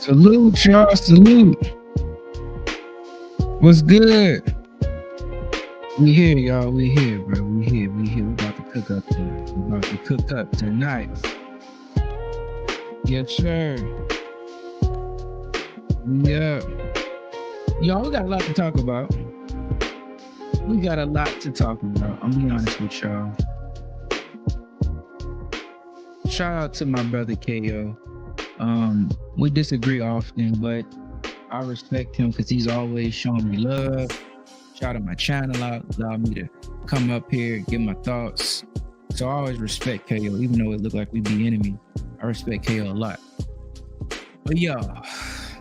Salute, y'all. Salute. What's good? We here, y'all. We here, bro. We here. We here. We about to cook up tonight. We about to cook up tonight. Yes, sir. Yeah. Y'all, we got a lot to talk about. We got a lot to talk about. I'm be honest with y'all. Shout out to my brother KO. We disagree often, but I respect him because he's always showing me love. Shout out my channel out, allow me to come up here, give my thoughts. So I always respect KO, even though it looked like we be enemies. I respect KO a lot. But y'all,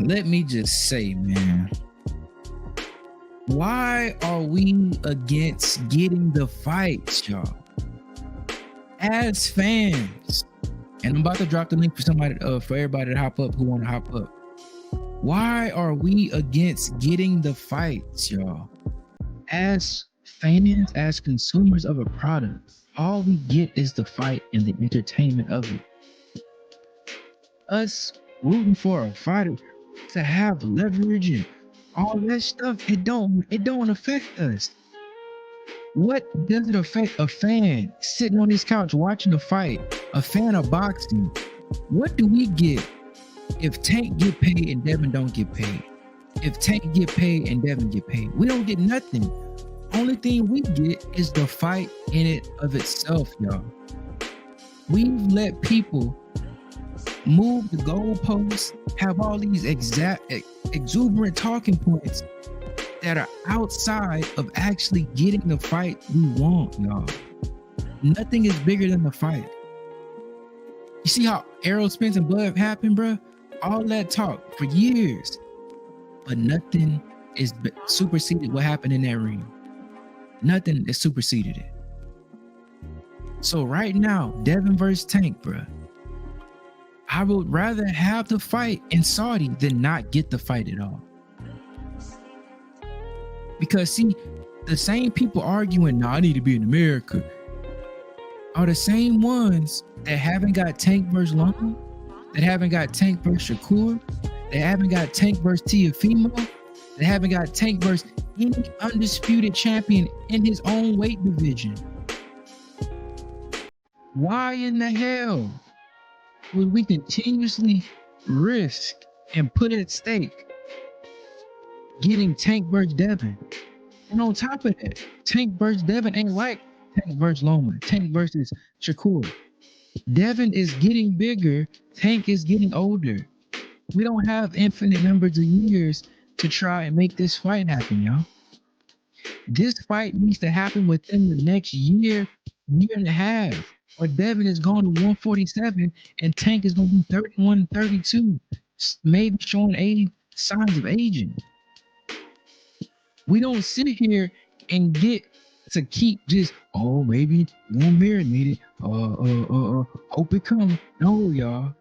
let me just say, man, why are we against getting the fights, y'all? As fans, and I'm about to drop the link for somebody, for everybody to hop up who want to hop up. Why are we against getting the fights, y'all? As fans, as consumers of a product, all we get is the fight and the entertainment of it. Us rooting for a fighter to have leverage and all that stuff, it don't affect us. What does it affect a fan sitting on his couch watching the fight, a fan of boxing? What do we get if Tank get paid and Devin don't get paid? If Tank get paid and Devin get paid, we don't get nothing. Only thing we get is the fight in it of itself, y'all. We've let people move the goalposts, have all these exuberant talking points that are outside of actually getting the fight we want, y'all. Nothing is bigger than the fight. You see how Errol Spence and Bud happened, bro? All that talk for years, but nothing is superseded what happened in that ring. Nothing is superseded it. So right now, Devin versus Tank, bro. I would rather have the fight in Saudi than not get the fight at all. Because see, the same people arguing, "Nah, I need to be in America," are the same ones that haven't got Tank versus London, that haven't got Tank versus Shakur, that haven't got Tank versus Teofimo, that haven't got Tank versus any undisputed champion in his own weight division. Why in the hell would we continuously risk and put at stake getting Tank versus Devin? And on top of that, Tank versus Devin ain't like Tank versus Loma, Tank versus Shakur. Devin is getting bigger, Tank is getting older. We don't have infinite numbers of years to try and make this fight happen, y'all. This fight needs to happen within the next year and a half, or Devin is going to 147 and Tank is going to be 31, 32, maybe showing signs of aging. We don't sit here and get to keep just, oh, maybe one marinate it, hope it comes. No, y'all.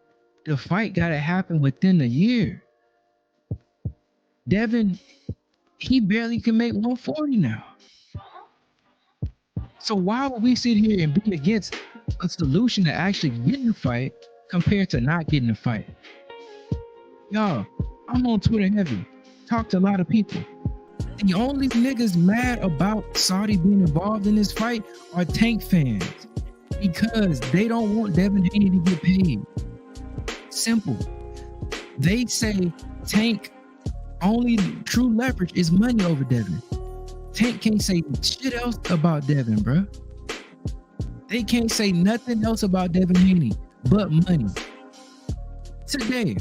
The fight got to happen within a year. Devin, he barely can make 140 now. So why would we sit here and be against a solution to actually getting the fight compared to not getting the fight? Y'all, I'm on Twitter heavy. Talk to a lot of people. The only niggas mad about Saudi being involved in this fight are Tank fans because they don't want Devin Haney to get paid. Simple. They say Tank only true leverage is money over Devin. Tank can't say shit else about Devin, bro. They can't say nothing else about Devin Haney but money. Today,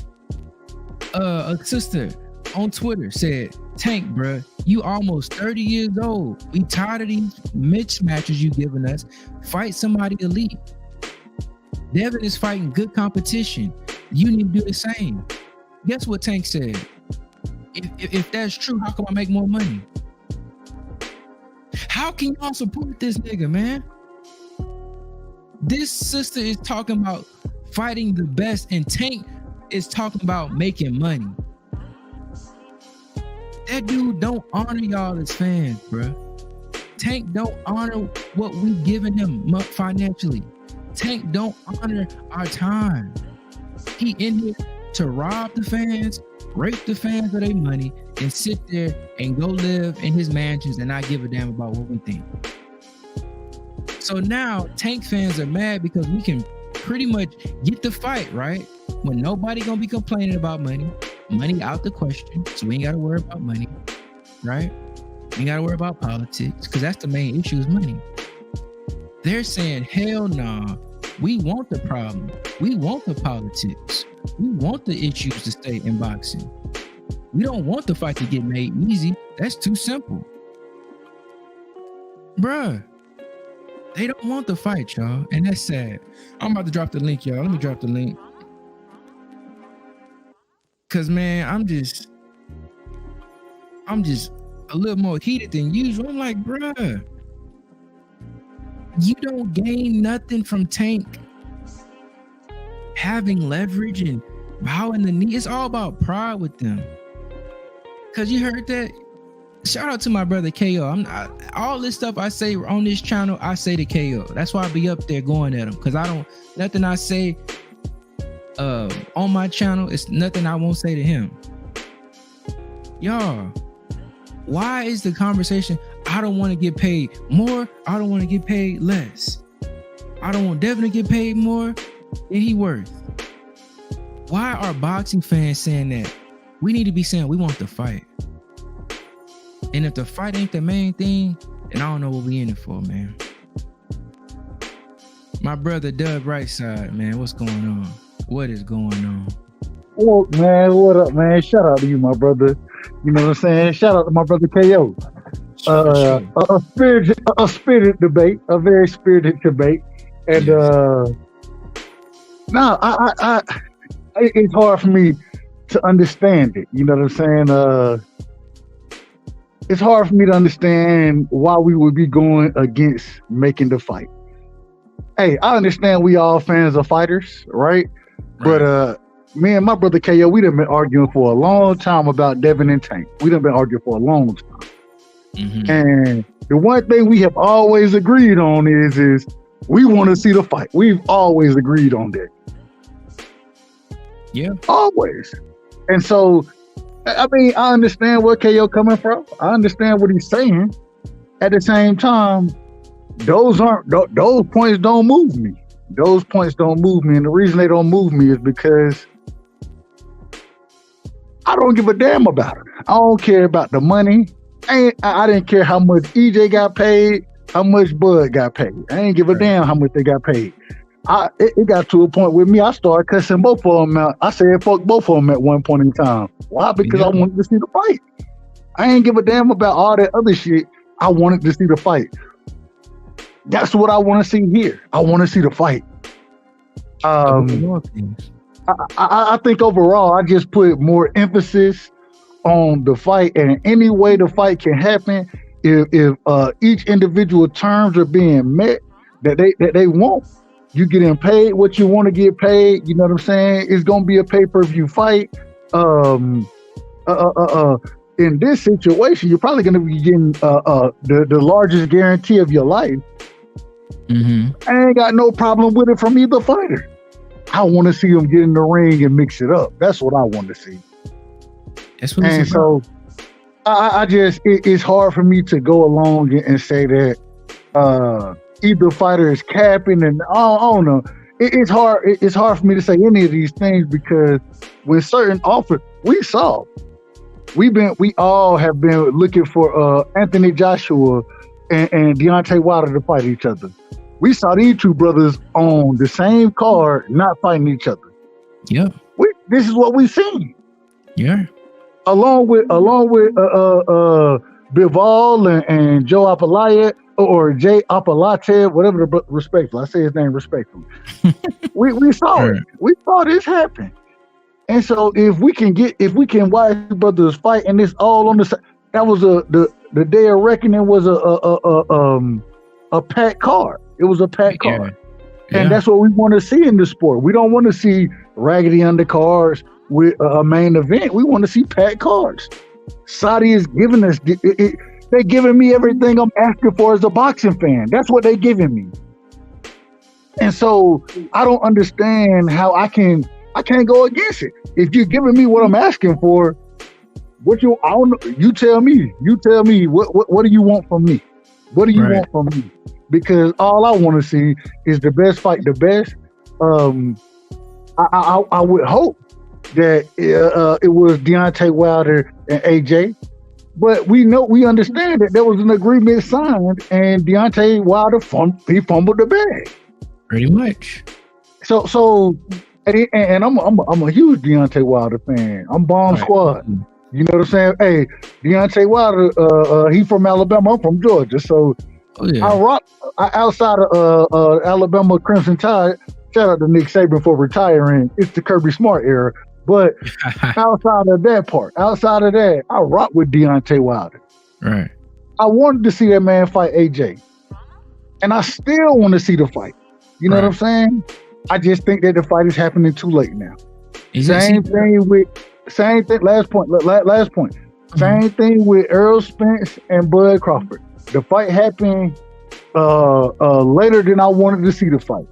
a sister on Twitter said, "Tank, bro, you almost 30 years old. We tired of these mismatches you giving us. Fight somebody elite. Devin is fighting good competition. You need to do the same." Guess what Tank said? If that's true, how come I make more money? How can y'all support this nigga, man? This sister is talking about fighting the best, and Tank is talking about making money. That dude don't honor y'all as fans, bro. Tank don't honor what we giving him financially. Tank don't honor our time. He in here to rob the fans, rape the fans of their money, and sit there and go live in his mansions and not give a damn about what we think. So now Tank fans are mad because we can pretty much get the fight, right? When nobody gonna be complaining about money out the question, so we ain't gotta worry about money, right? We ain't gotta worry about politics, because that's the main issue is money. They're saying, hell nah, we want the problem. We want the politics. We want the issues to stay in boxing. We don't want the fight to get made easy. That's too simple. Bruh, they don't want the fight, y'all, and that's sad. I'm about to drop the link, y'all. Let me drop the link. Cause man, I'm just a little more heated than usual. I'm like, bruh, you don't gain nothing from Tank having leverage and bowing the knee. It's all about pride with them. Cause you heard that. Shout out to my brother KO. All this stuff I say on this channel, I say to KO. That's why I be up there going at him. Cause nothing I say on my channel, it's nothing I won't say to him. Y'all, why is the conversation, I don't want to get paid more, I don't want to get paid less. I don't want Devin to get paid more than he worth. Why are boxing fans saying that? We need to be saying we want the fight. And if the fight ain't the main thing, then I don't know what we in it for, man. My brother Dub Right Side, man, what's going on? What is going on? Well, man, what up, man? Shout out to you, my brother. You know what I'm saying? Shout out to my brother KO. A spirited debate, a very spirited debate. And it's hard for me to understand it. You know what I'm saying? It's hard for me to understand why we would be going against making the fight. Hey, I understand we all fans of fighters, right? But me and my brother KO, we done been arguing for a long time about Devin and Tank. We done been arguing for a long time. Mm-hmm. And the one thing we have always agreed on is we want to see the fight. We've always agreed on that. Yeah. Always. And so, I mean, I understand where KO coming from. I understand what he's saying. At the same time, those points don't move me. Those points don't move me. And the reason they don't move me is because I don't give a damn about it. I don't care about the money. I didn't care how much EJ got paid, how much Bud got paid. I ain't give a damn how much they got paid. It got to a point with me, I started cussing both of them out. I said fuck both of them at one point in time. Why? Because I wanted to see the fight. I ain't give a damn about all that other shit. I wanted to see the fight. That's what I want to see here. I want to see the fight. I think overall, I just put more emphasis on the fight, and any way the fight can happen, if each individual terms are being met that they want, you getting paid what you want to get paid. You know what I'm saying? It's gonna be a pay-per-view fight. In this situation, you're probably gonna be getting the largest guarantee of your life. Mm-hmm. I ain't got no problem with it from either fighter. I want to see them get in the ring and mix it up. That's what I want to see. That's what and so it's hard for me to go along and say that either fighter is capping, and I don't know. It's hard for me to say any of these things, because when certain offers we all have been looking for Anthony Joshua and Deontay Wilder to fight each other. We saw these two brothers on the same card not fighting each other. Yeah. This is what we've seen. Yeah. Along with Bivol and Joe Apalaya, or Jay Apalate, whatever the respectful. I say his name respectfully. we saw it. We saw this happen. And so if we can watch brothers fight, and it's all on the side, that was the day of reckoning was a packed card. It was a packed card. Yeah. And that's what we want to see in the sport. We don't want to see raggedy undercards with a main event. We want to see packed cards. Saudi is giving us, they're giving me everything I'm asking for as a boxing fan. That's what they're giving me. And so I don't understand how I can I can't go against it. If you're giving me what I'm asking for, you tell me. You tell me what do you want from me? What do you want from me? Because all I want to see is the best fight the best. I would hope that it was Deontay Wilder and AJ, but we understand that there was an agreement signed, and Deontay Wilder fumbled the bag. Pretty much. So, and I'm a huge Deontay Wilder fan. I'm Bomb Squad. You know what I'm saying? Hey, Deontay Wilder, he from Alabama. I'm from Georgia. So I rock outside of Alabama Crimson Tide. Shout out to Nick Saban for retiring. It's the Kirby Smart era. But outside of that, I rock with Deontay Wilder. Right. I wanted to see that man fight AJ. And I still want to see the fight. You know what I'm saying? I just think that the fight is happening too late now. Same thing. Last point. Mm-hmm. Same thing with Errol Spence and Bud Crawford. The fight happened later than I wanted to see the fight.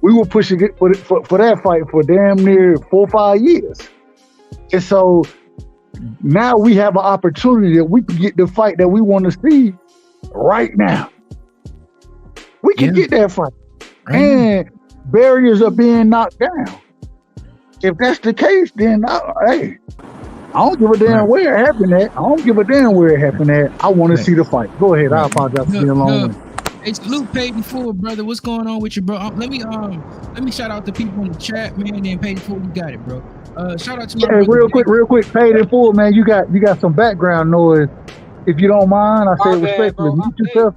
We were pushing it for that fight for damn near 4 or 5 years. And so now we have an opportunity that we can get the fight that we want to see right now. We can get that fight. And barriers are being knocked down. If that's the case, then I don't give a damn where it happened at. I want to see the fight. Go ahead. I apologize for being long. Hey, salute, Paid in Full, brother. What's going on with you, bro? Let me shout out the people in the chat, man. Then Paid in Full, you got it, bro. Shout out to my real quick, Paid in Full, man. You got some background noise. If you don't mind, I say respectfully, mute yourself.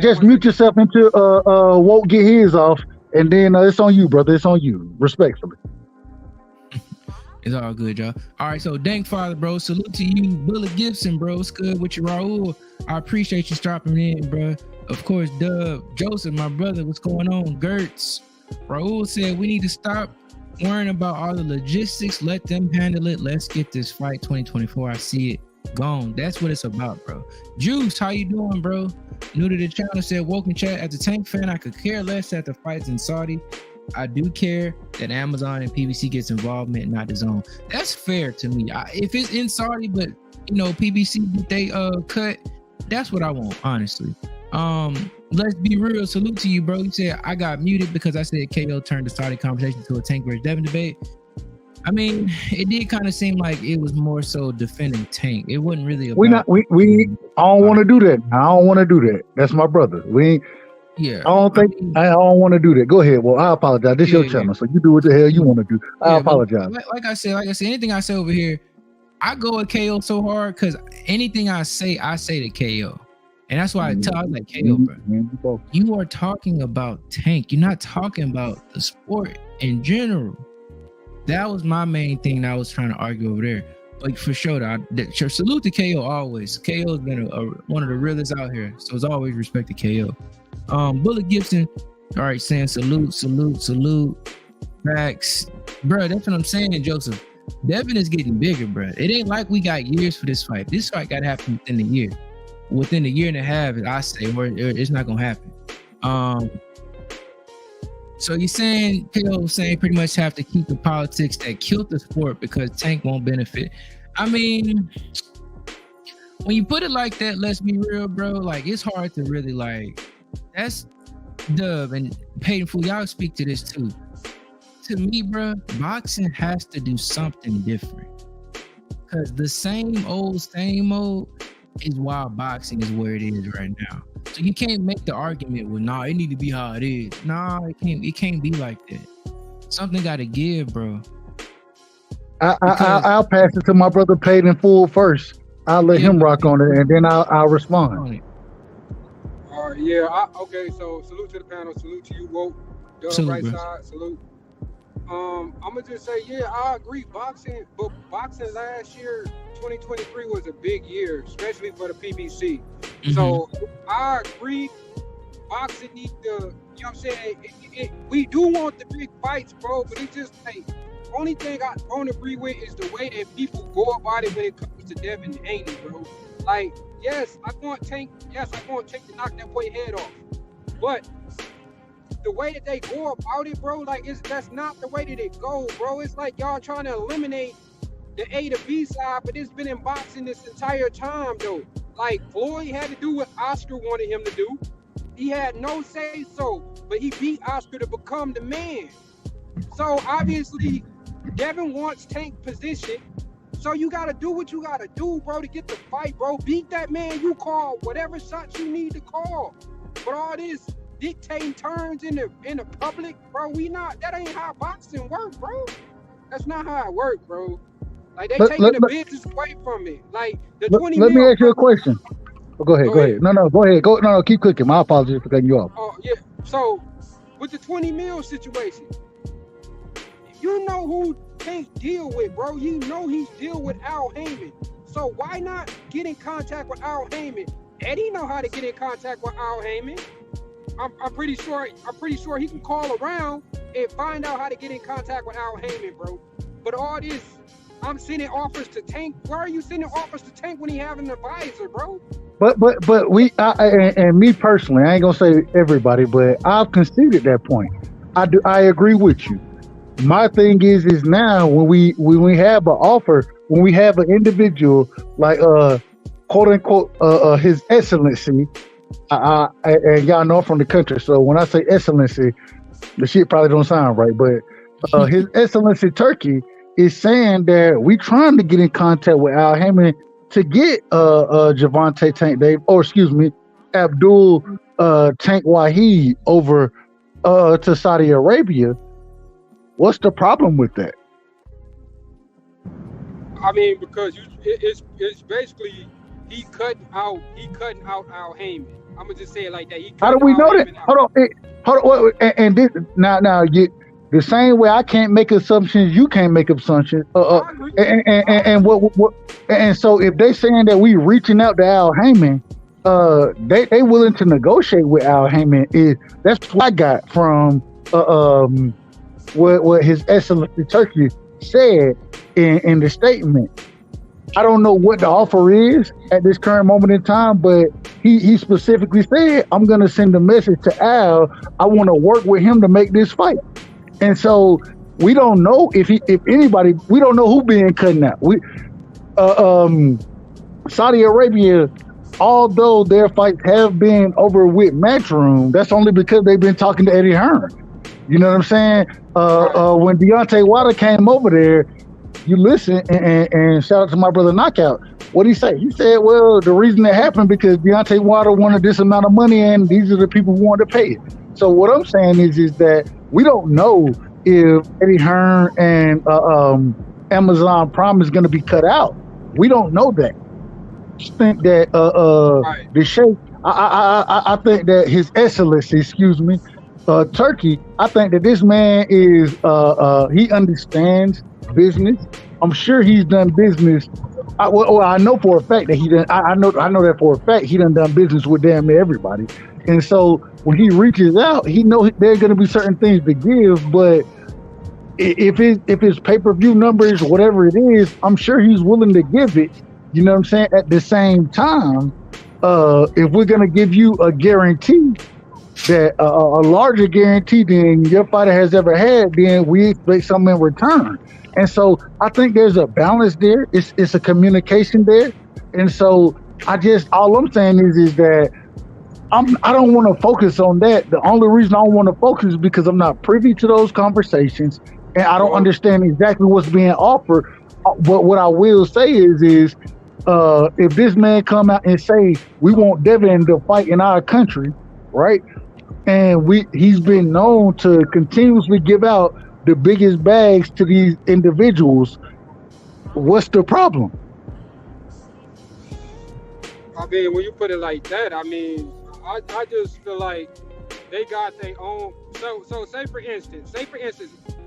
Just mute yourself until Won't get his off, and then it's on you, brother. It's on you, respectfully. It's all good, y'all. All right, so Dank Father, bro. Salute to you, Bullet Gibson, bro. It's good with you, Raul. I appreciate you stopping in, bro. Of course, Dub, Joseph, my brother. What's going on? Gertz. Raul said we need to stop worrying about all the logistics. Let them handle it. Let's get this fight 2024. I see it. Gone. That's what it's about, bro. Juice, how you doing, bro? New to the channel, said welcome chat. As a Tank fan, I could care less at the fights in Saudi. I do care that Amazon and PBC gets involvement, not the zone. That's fair to me. If it's in Saudi, but PBC they cut, that's what I want, honestly. Let's be real. Salute to you, bro. You said I got muted because I said KO turned the Saudi conversation to a Tank versus Devin debate. I mean, it did kind of seem like it was more so defending Tank. It wasn't really about... I don't want to do that. I don't want to do that. That's my brother. I don't want to do that. Go ahead. Well, I apologize. This is your channel, so you do what the hell you want to do. I apologize. Like I said, anything I say over here, I go at KO so hard because anything I say to KO. And that's why I was like, KO, bro, you are talking about Tank. You're not talking about the sport in general. That was my main thing that I was trying to argue over there. Like, for sure, salute to KO always. KO has been one of the realest out here. So it's always respect to KO. Bullet Gibson, all right, saying salute. Facts. Bro, that's what I'm saying, Joseph. Devin is getting bigger, bro. It ain't like we got years for this fight. This fight got to happen within a year. Within a year and a half, I say, or it's not going to happen. So you're saying, KO saying pretty much have to keep the politics that killed the sport because Tank won't benefit. I mean, when you put it like that, let's be real, bro. Like, it's hard to really that's Dub and Paid in Full. Y'all speak to this too. To me, bro, boxing has to do something different because the same old is why boxing is where it is right now. So you can't make the argument with, it need to be how it is. It can't be like that. Something got to give, bro. I'll pass it to my brother Paid in Full first. I'll let him rock on it, and then I'll respond. All right, okay, so salute to the panel. Salute to you, Woke. Dub, right side, salute. I'm going to just say, I agree. Boxing last year, 2023 was a big year, especially for the PBC. Mm-hmm. So I agree. Boxing needs to, you know what I'm saying? We do want the big fights, bro, but it's just only thing I don't agree with is the way that people go about it when it comes to Devin and Haney, bro. Yes, I want Tank to knock that boy head off. But the way that they go about it, bro, like that's not the way that it goes, bro. It's like y'all trying to eliminate the A to B side, but it's been in boxing this entire time, though. Like Floyd had to do what Oscar wanted him to do. He had no say so, but he beat Oscar to become the man. So obviously, Devin wants Tank position. So you gotta do what you gotta do, bro, to get the fight, bro. Beat that man. You call whatever shots you need to call. But all this dictating turns in the public, bro, that ain't how boxing works, bro. That's not how it works, bro. Like they taking the business away from it. Like the 20 Let me ask you a question. Oh, go ahead. No, go ahead. No, keep cooking. My apologies for cutting you off. Oh yeah. So with the 20 mil situation, you know who Tank deal with, bro. You know he's deal with Al Heyman. So why not get in contact with Al Heyman? Eddie know how to get in contact with Al Heyman. I'm pretty sure he can call around and find out how to get in contact with Al Heyman, bro. But all this, I'm sending offers to Tank. Why are you sending offers to Tank when he have an advisor, bro? But and me personally, I ain't gonna say everybody, but I've conceded that point. I agree with you. My thing is now when we have an offer, when we have an individual like quote unquote His Excellency, and y'all know I'm from the country, so when I say Excellency, the shit probably don't sound right, but His Excellency Turkey is saying that we trying to get in contact with Al Heyman to get Javante Tank Dave, or excuse me, Abdul Tank Wahid over to Saudi Arabia. What's the problem with that? I mean, because it's basically he cutting out Al Heyman. I'm gonna just say it like that. How do we know that? Hold on. And this, now you, the same way I can't make assumptions, you can't make assumptions. And so if they saying that we reaching out to Al Heyman, they willing to negotiate with Al Heyman. That's what I got from what His Excellency Turkey said in the statement. I don't know what the offer is at this current moment in time, but he specifically said, I'm going to send a message to Al. I want to work with him to make this fight. And so we don't know if anybody, we don't know who being cut out. Saudi Arabia, although their fights have been over with Matchroom, that's only because they've been talking to Eddie Hearn. You know what I'm saying? When Deontay Wilder came over there, you listen and shout out to my brother Knockout. What'd he say? He said, well, the reason it happened because Deontay Wilder wanted this amount of money and these are the people who wanted to pay it. So what I'm saying is that we don't know if Eddie Hearn and Amazon Prime is going to be cut out. We don't know that. I think that the Sheikh, I think that His Excellency, Turkey, I think that this man is he understands business. I'm sure he's done business. I know for a fact that he done. I know that for a fact he done business with damn near everybody. And so when he reaches out, he knows there's going to be certain things to give. But if his pay-per-view numbers, whatever it is, I'm sure he's willing to give it. You know what I'm saying? At the same time, if we're going to give you a guarantee, that a larger guarantee than your fighter has ever had, then we expect something in return. And so I think there's a balance there. It's a communication there. And so all I'm saying is that I don't want to focus on that. The only reason I don't want to focus is because I'm not privy to those conversations and I don't understand exactly what's being offered. But what I will say is if this man come out and say we want Devin to fight in our country, right? And he's been known to continuously give out the biggest bags to these individuals. What's the problem? I mean, when you put it like that, I mean, I just feel like they got their own. So say for instance,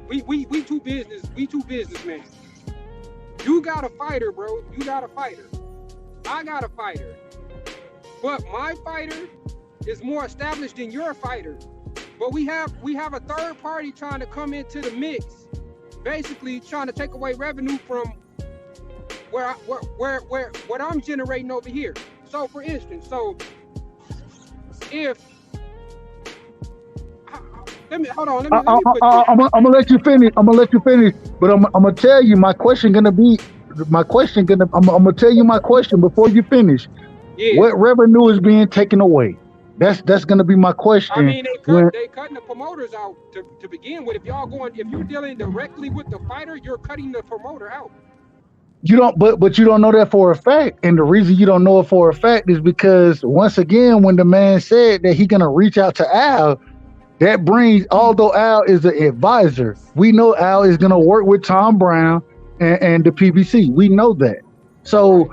we two businessmen. You got a fighter, bro. You got a fighter. I got a fighter. But my fighter is more established than your fighter. But we have a third party trying to come into the mix, basically trying to take away revenue from what I'm generating over here. So for instance, if Let me hold on. Let I, me put this. I'm gonna let you finish. I'm gonna let you finish. But I'm gonna tell you my question. I'm gonna tell you my question before you finish. Yeah. What revenue is being taken away? That's gonna be my I question. mean, When they cutting the promoters out to begin with. If you're dealing directly with the fighter, you're cutting the promoter out. you don't, but you don't know that for a fact. And the reason you don't know it for a fact is because once again, when the man said that he gonna reach out to Al, that brings, although Al is an advisor, we know Al is going to work with Tom Brown and the PBC. We know that. So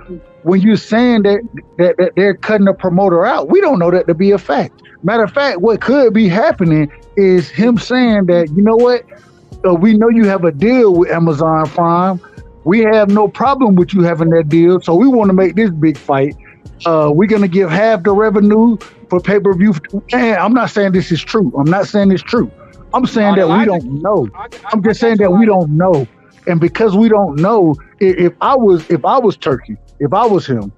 when you're saying that they're cutting the promoter out, we don't know that to be a fact. Matter of fact, what could be happening is him saying that, you know what, we know you have a deal with Amazon Prime. We have no problem with you having that deal. So we want to make this big fight. We're going to give half the revenue for pay-per-view. And I'm not saying this is true. I'm not saying it's true. I'm saying that we don't know. I'm just saying that we don't know. And because we don't know, if I was Turkey, if I was him,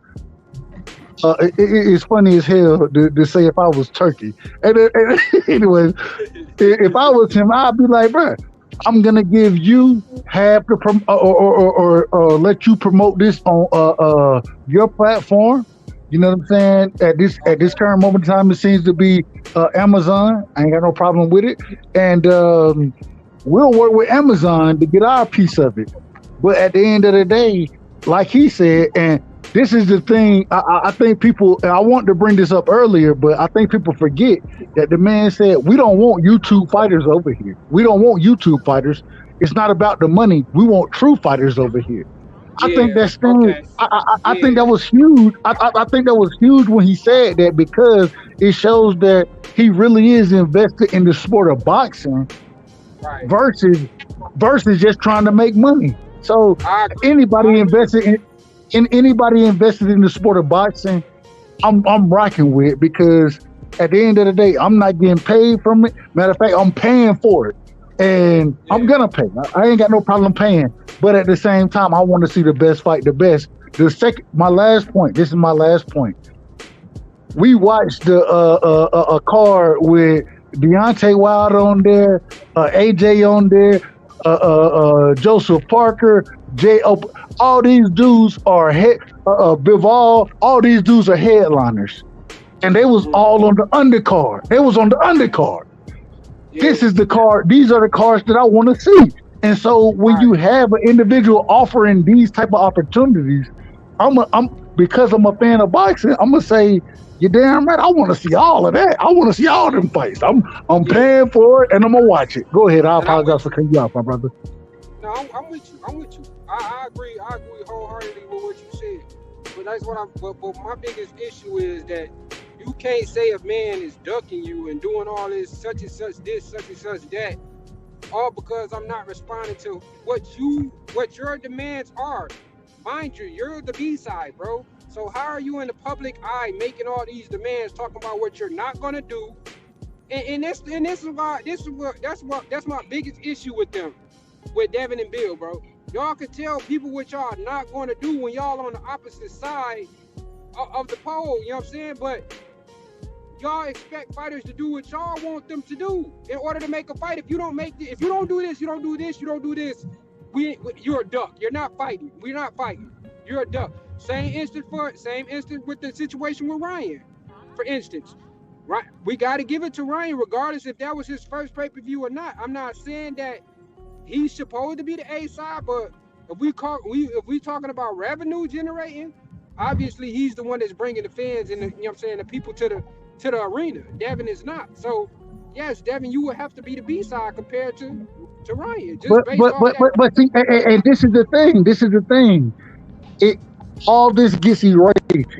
it's funny as hell to say if I was Turkey. And anyway, if I was him, I'd be like, bro, I'm gonna give you half the or let you promote this on your platform. You know what I'm saying? At this current moment in time, it seems to be Amazon. I ain't got no problem with it, and we'll work with Amazon to get our piece of it. But at the end of the day, like he said, and this is the thing, I think people, I want to bring this up earlier, but I think people forget that the man said, we don't want YouTube fighters over here. We don't want YouTube fighters. It's not about the money. We want true fighters over here. I think that's I think that was huge. I think that was huge when he said that, because it shows that he really is invested in the sport of boxing versus just trying to make money. So anybody invested in the sport of boxing, I'm rocking with, because at the end of the day, I'm not getting paid from it. Matter of fact, I'm paying for it. And I'm gonna pay. I ain't got no problem paying. But at the same time, I want to see the best fight the best. My last point. This is my last point. We watched a card with Deontay Wilder on there, AJ on there, Joseph Parker, all these dudes are Bivol. All these dudes are headliners, and they was all on the undercard. They was on the undercard. This is the card. These are the cards that I want to see. And so when you have an individual offering these type of opportunities, because I'm a fan of boxing, I'm gonna say, you're damn right. I want to see all of that. I want to see all them fights. I'm paying for it, and I'm gonna watch it. Go ahead. I apologize for cutting you off, my brother. No, I'm with you. I agree. I agree wholeheartedly with what you said. But that's what But my biggest issue is that you can't say a man is ducking you and doing all this, such and such this, such and such that, all because I'm not responding to what your demands are. Mind you, you're the B-side, bro. So how are you in the public eye making all these demands, talking about what you're not gonna do? And that's my biggest issue with them, with Devin and Bill, bro. Y'all could tell people what y'all not gonna do when y'all on the opposite side of the pole. You know what I'm saying? But y'all expect fighters to do what y'all want them to do in order to make a fight. If you don't do this, you don't do this, you don't do this, you're a duck. You're not fighting. We're not fighting. You're a duck. Same instant with the situation with Ryan, for instance. Right? We got to give it to Ryan, regardless if that was his first pay-per-view or not. I'm not saying that he's supposed to be the A side, but if we talking about revenue generating, obviously he's the one that's bringing the fans and the people to the arena. Devin is not. So yes, Devin, you would have to be the B side compared to Ryan. But see, and this is the thing. This is the thing. All this gets erased,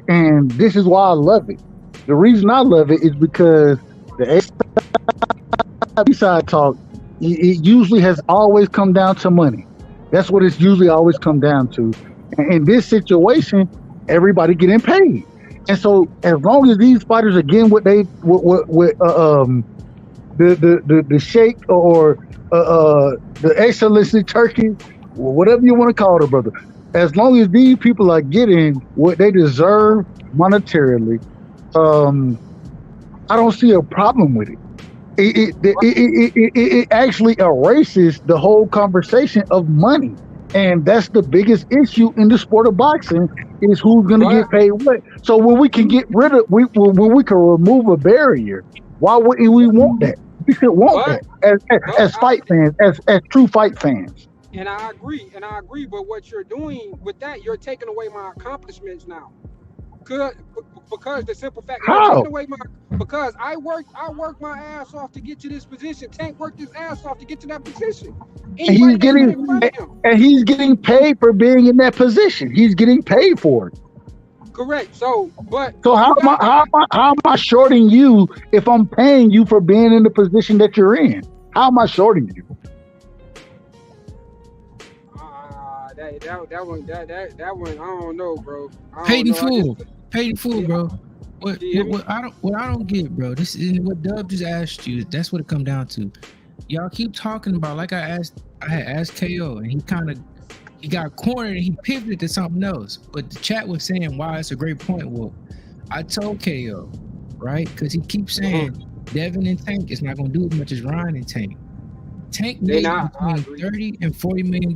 and this is why I love it. The reason I love it is because the A side talk, it usually has always come down to money. That's what it's usually always come down to. And in this situation, everybody getting paid. And so as long as these fighters are getting what they the Sheikh or the Excellency Turkey, whatever you want to call it, brother. As long as these people are getting what they deserve monetarily, I don't see a problem with it. It actually erases the whole conversation of money. And that's the biggest issue in the sport of boxing is who's going to get paid what. So when we can get rid of, when we can remove a barrier, why wouldn't we want that? We should want that as fight fans, as true fight fans. And I agree. But what you're doing with that, you're taking away my accomplishments now. Because the simple fact, because I worked my ass off to get to this position. Tank worked his ass off to get to that position. And he's getting paid for being in that position. He's getting paid for it. Correct. So how am I shorting you if I'm paying you for being in the position that you're in? How am I shorting you? That one, I don't know, bro. Paid fool, bro. What I don't get, bro. This is what Dub just asked you. That's what it come down to. Y'all keep talking about, like I had asked KO, and he got cornered and he pivoted to something else. But the chat was saying, wow, it's a great point. Well, I told KO, right? Because he keeps saying Devin and Tank is not gonna do as much as Ryan and Tank. Tank made between $30 and $40 million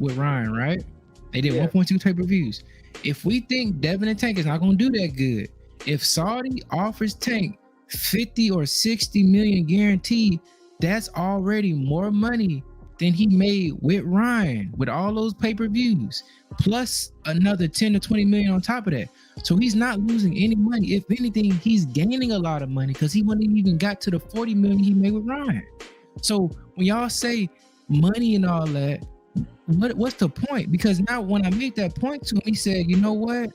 with Ryan, right? They did 1.2 pay-per-views. If we think Devin and Tank is not going to do that good, if Saudi offers Tank 50 or 60 million guaranteed, that's already more money than he made with Ryan with all those pay-per-views, plus another 10 to 20 million on top of that. So he's not losing any money. If anything, he's gaining a lot of money because he wouldn't even got to the 40 million he made with Ryan. So when y'all say money and all that, what's the point? Because now when I made that point to him, he said, you know what?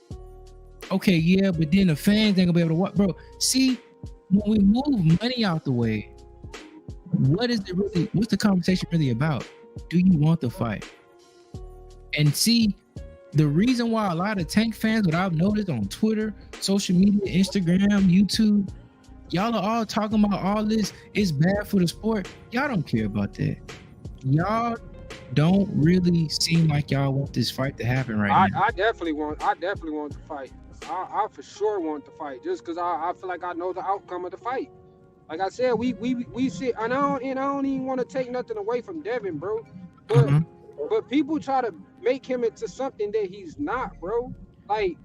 Okay, yeah, but then the fans ain't gonna be able to watch. Bro, see, when we move money out the way, what's the conversation really about? Do you want the fight? And see, the reason why a lot of Tank fans, what I've noticed on Twitter, social media, Instagram, YouTube, y'all are all talking about all this, it's bad for the sport. Y'all don't care about that. Y'all don't really seem like y'all want this fight to happen now. I definitely want to fight. I for sure want to fight just because I feel like I know the outcome of the fight. Like I said, we sit, and I don't even want to take nothing away from Devin, bro. But people try to make him into something that he's not, bro. Like,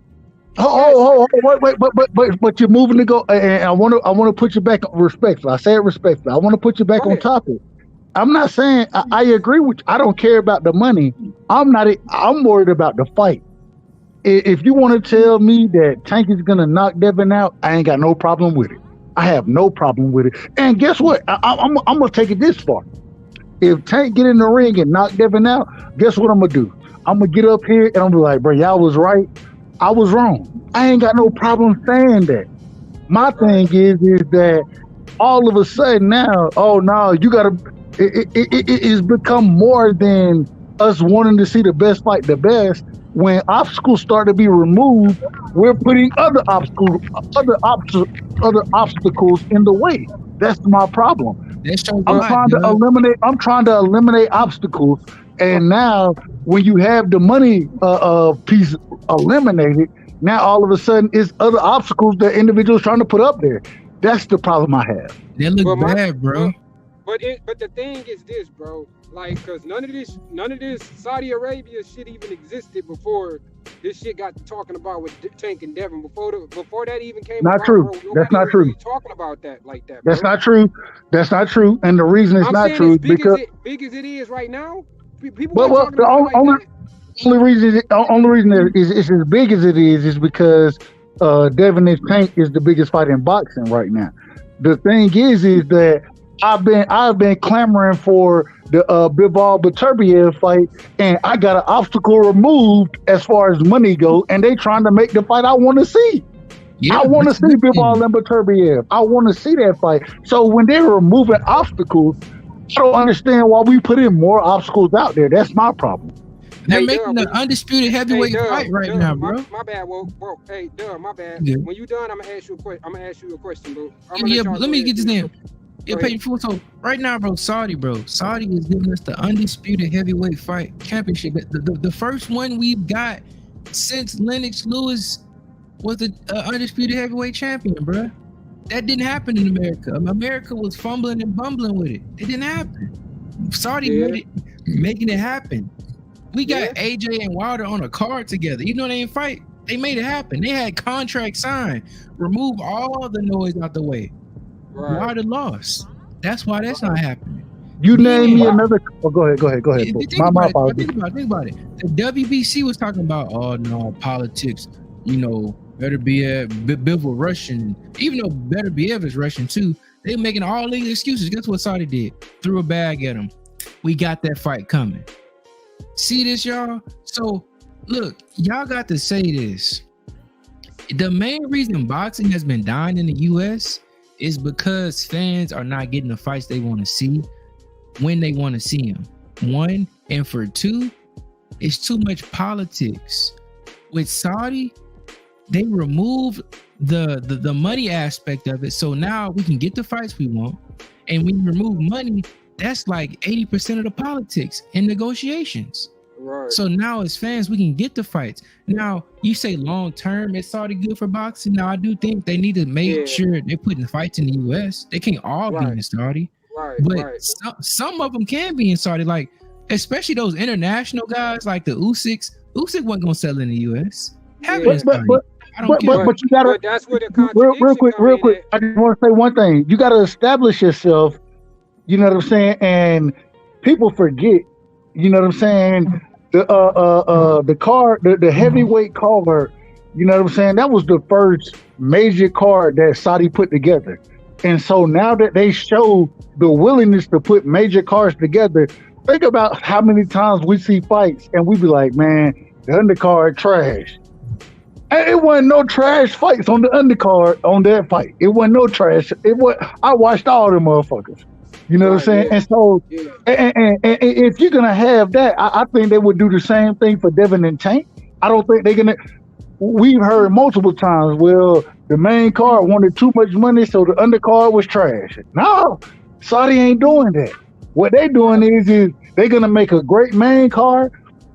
wait, but you're moving to go, and I want to put you back respectful. I say it respectfully. I want to put you back on topic. I'm not saying I agree with you. I don't care about the money. I'm worried about the fight. If you want to tell me that Tank is gonna knock Devin out, I ain't got no problem with it. I have no problem with it. And guess what? I'm gonna take it this far. If Tank get in the ring and knock Devin out, guess what I'm gonna do? I'm gonna get up here and I'm gonna be like, bro, y'all was right. I was wrong. I ain't got no problem saying that. My thing is that all of a sudden now, oh no, you gotta. It's become more than us wanting to see the best fight the best. When obstacles start to be removed, we're putting other obstacles in the way. That's my problem. I'm trying to eliminate obstacles, and now when you have the money piece eliminated, now all of a sudden it's other obstacles that individuals trying to put up there. That's the problem I have. They look bad, bro. But the thing is this, bro. Like, cause none of this Saudi Arabia shit even existed before this shit got to talking about with Tank and Devin. Before that even came. Not about, true. Bro, that's not true. Really talking about that like that. That's bro. not true. That's not true. And the reason it's not true is because big as it is right now, people. Well, the only reason it's as big as it is because Devin and Tank is the biggest fight in boxing right now. The thing is that I've been clamoring for the Bivol Beterbiev fight, and I got an obstacle removed as far as money goes, and they trying to make the fight I want to see. Yeah, I want to see Bivol and Beterbiev. I want to see that fight. So when they're removing obstacles, I don't understand why we put in more obstacles out there. That's my problem. They're making an undisputed heavyweight fight right now, bro. My bad, bro. Hey, Doug, my bad. Yeah. When you done, I'm gonna ask you a question, bro. Let me get this name. Yeah, pay for so right now, bro. Saudi is giving us the undisputed heavyweight fight championship. The first one we've got since Lennox Lewis was the undisputed heavyweight champion, bro. That didn't happen in America. America was fumbling and bumbling with it. It didn't happen. Saudi making it happen. We got AJ and Wilder on a card together. Even though they didn't fight, they made it happen. They had contract signed. Remove all the noise out the way. Right. Wilder lost. That's why that's not happening. You name me another. Oh, go ahead. Think about it. The WBC was talking about, oh no, politics. You know, Bivol Russian. Even though Beterbiev is Russian too, they were making all these excuses. Guess what Saudi did? Threw a bag at him. We got that fight coming. See this, y'all? So look, y'all got to say this. The main reason boxing has been dying in the US is because fans are not getting the fights they want to see when they want to see them. One, and for two, it's too much politics. With Saudi, they removed the money aspect of it, so now we can get the fights we want. And when you remove money, that's like 80% of the politics in negotiations. Right. So now as fans, we can get the fights. Now, you say long term, is Saudi good for boxing? Now, I do think they need to make sure they're putting the fights in the US. They can't all be in Saudi. Right. But some of them can be in Saudi, like especially those international guys like the Usyks. Usyk wasn't gonna sell in the US. But you gotta. But that's where the contradiction real quick. I just want to say one thing. You gotta establish yourself. You know what I'm saying? And people forget. You know what I'm saying? The card, the heavyweight card. You know what I'm saying? That was the first major card that Saudi put together. And so now that they show the willingness to put major cards together, think about how many times we see fights and we be like, man, the undercard trash. And it wasn't no trash fights on the undercard on that fight. It wasn't no trash. I watched all the motherfuckers. You know what I'm saying? And so, and if you're gonna have that, I think they would do the same thing for Devin and Tank. I don't think they're gonna. We've heard multiple times, well, the main card wanted too much money, so the undercard was trash. No, Saudi ain't doing that. What they doing is they're gonna make a great main card.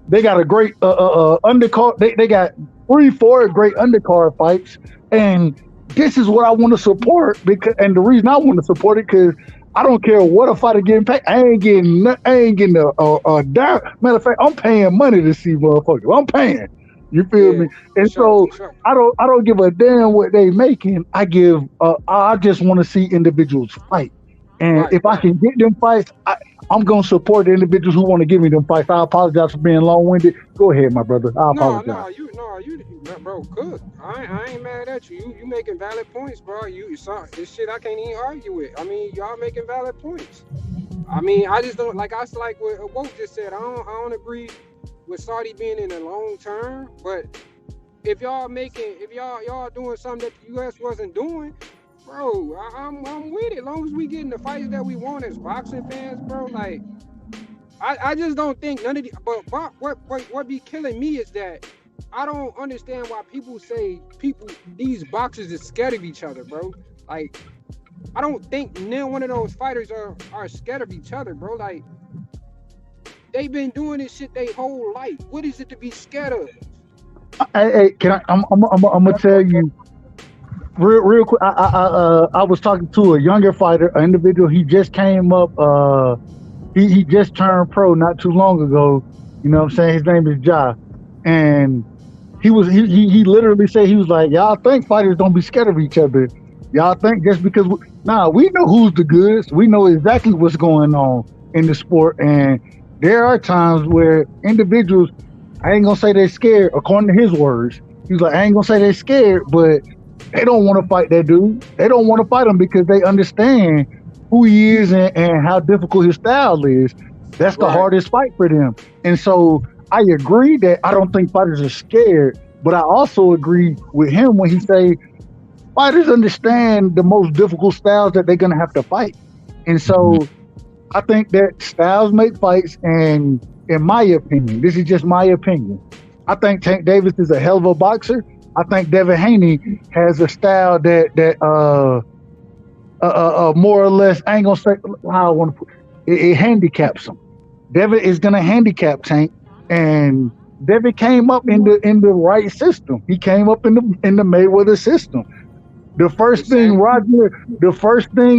They got a great undercard. They got 3-4 great undercard fights, and this is what I want to support. And the reason I want to support it because I don't care what a fighter getting paid. I ain't getting a dime. Matter of fact, I'm paying money to see motherfuckers. I'm paying. You feel me? And so I don't give a damn what they making. I just want to see individuals fight. And if I can get them fights, I'm gonna support the individuals who want to give me them fights. I apologize for being long-winded. Go ahead, my brother. I apologize. Bro, good. I ain't mad at you. You making valid points, bro. This shit I can't even argue with. I mean, y'all making valid points. I mean, I just don't like what Woke just said. I don't agree with Saudi being in the long term, but if y'all doing something that the US wasn't doing, bro, I'm with it. As long as we getting the fights that we want as boxing fans, bro. Like, I just don't think none of the. But what be killing me is that I don't understand why people say these boxers is scared of each other, bro. Like, I don't think neither one of those fighters are scared of each other, bro. Like, they've been doing this shit their whole life. What is it to be scared of? Hey, I'm gonna tell you real quick. I was talking to a younger fighter, an individual. He just came up. He just turned pro not too long ago. You know what I'm saying? His name is Ja, and he literally said, he was like, y'all think fighters don't be scared of each other? Y'all think just because we know who's the goods. We know exactly what's going on in the sport, and there are times where individuals, I ain't gonna say they're scared, according to his words. He's like, I ain't gonna say they're scared, but they don't want to fight that dude. They don't want to fight him because they understand who he is and how difficult his style is. That's the hardest fight for them. And so I agree that I don't think fighters are scared, but I also agree with him when he say fighters understand the most difficult styles that they're gonna have to fight. And so I think that styles make fights, and in my opinion, this is just my opinion, I think Tank Davis is a hell of a boxer. I think Devin Haney has a style that more or less, I ain't gonna say how I want to put it handicaps him. Devin is gonna handicap Tank, and Devin came up in the right system. He came up in the Mayweather system. The first thing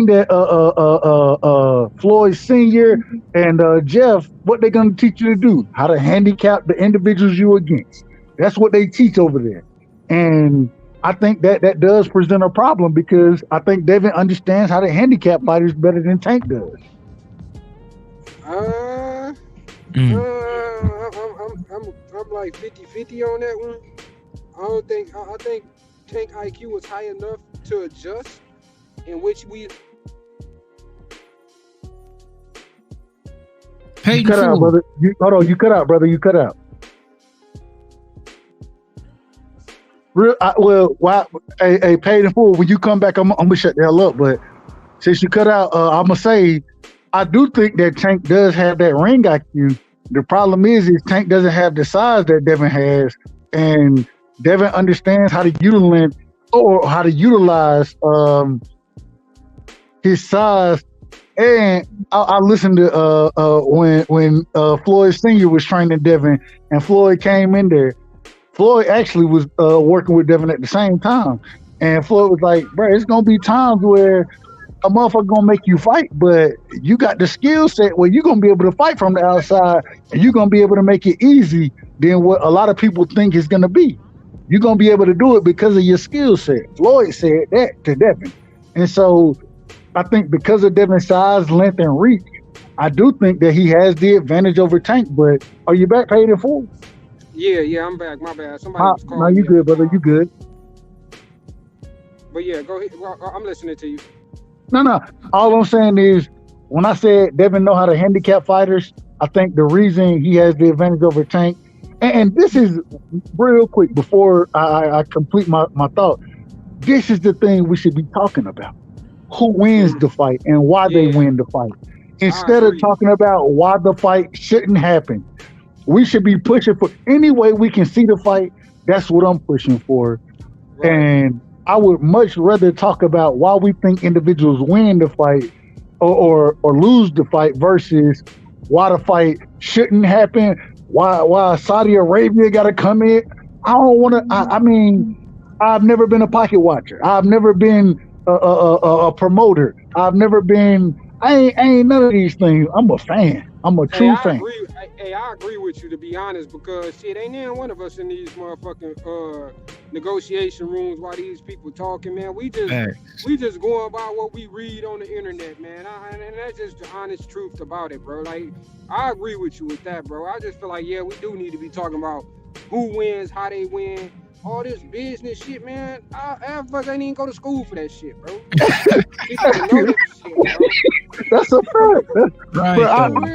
that Floyd Senior and Jeff, what they're gonna teach you to do? How to handicap the individuals you against. That's what they teach over there. And I think that does present a problem because I think Devin understands how to handicap fighters better than Tank does. I'm like 50-50 on that one. I think Tank IQ was high enough to adjust, in which we. You cut out, brother. Hold on, you cut out, brother. You cut out. Hey, paid in full. When you come back, I'm gonna shut the hell up. But since you cut out, I'm gonna say I do think that Tank does have that ring IQ. The problem is Tank doesn't have the size that Devin has, and Devin understands how to utilize his size. And I listened to when Floyd Senior was training Devin, and Floyd came in there. Floyd actually was working with Devin at the same time, and Floyd was like, "Bro, it's gonna be times where a motherfucker gonna make you fight, but you got the skill set where you're gonna be able to fight from the outside, and you're gonna be able to make it easy than what a lot of people think it's gonna be. You're gonna be able to do it because of your skill set." Floyd said that to Devin, and so I think because of Devin's size, length, and reach, I do think that he has the advantage over Tank. But are you back, paid in full? Yeah, I'm back. My bad. Somebody was calling. No, you good, brother. You good. But yeah, go ahead. I'm listening to you. No. All I'm saying is, when I said Devin know how to handicap fighters, I think the reason he has the advantage over Tank, and this is real quick before I complete my thought, this is the thing we should be talking about. Who wins the fight and why they win the fight. Instead of talking about why the fight shouldn't happen, we should be pushing for any way we can see the fight. That's what I'm pushing for. Right. And I would much rather talk about why we think individuals win the fight or lose the fight versus why the fight shouldn't happen, why Saudi Arabia got to come in. I don't want to. I mean, I've never been a pocket watcher. I've never been a promoter. I've never been. I ain't none of these things. I'm a fan. I'm a true fan. I agree with you, to be honest, because shit, ain't none one of us in these motherfucking negotiation rooms while these people talking, man. We just going by what we read on the internet, man. And that's just the honest truth about it, bro. Like, I agree with you with that, bro. I just feel like, yeah, we do need to be talking about who wins, how they win. All this business shit, man. Half of us ain't even go to school for that shit, bro. That's a fact. Right.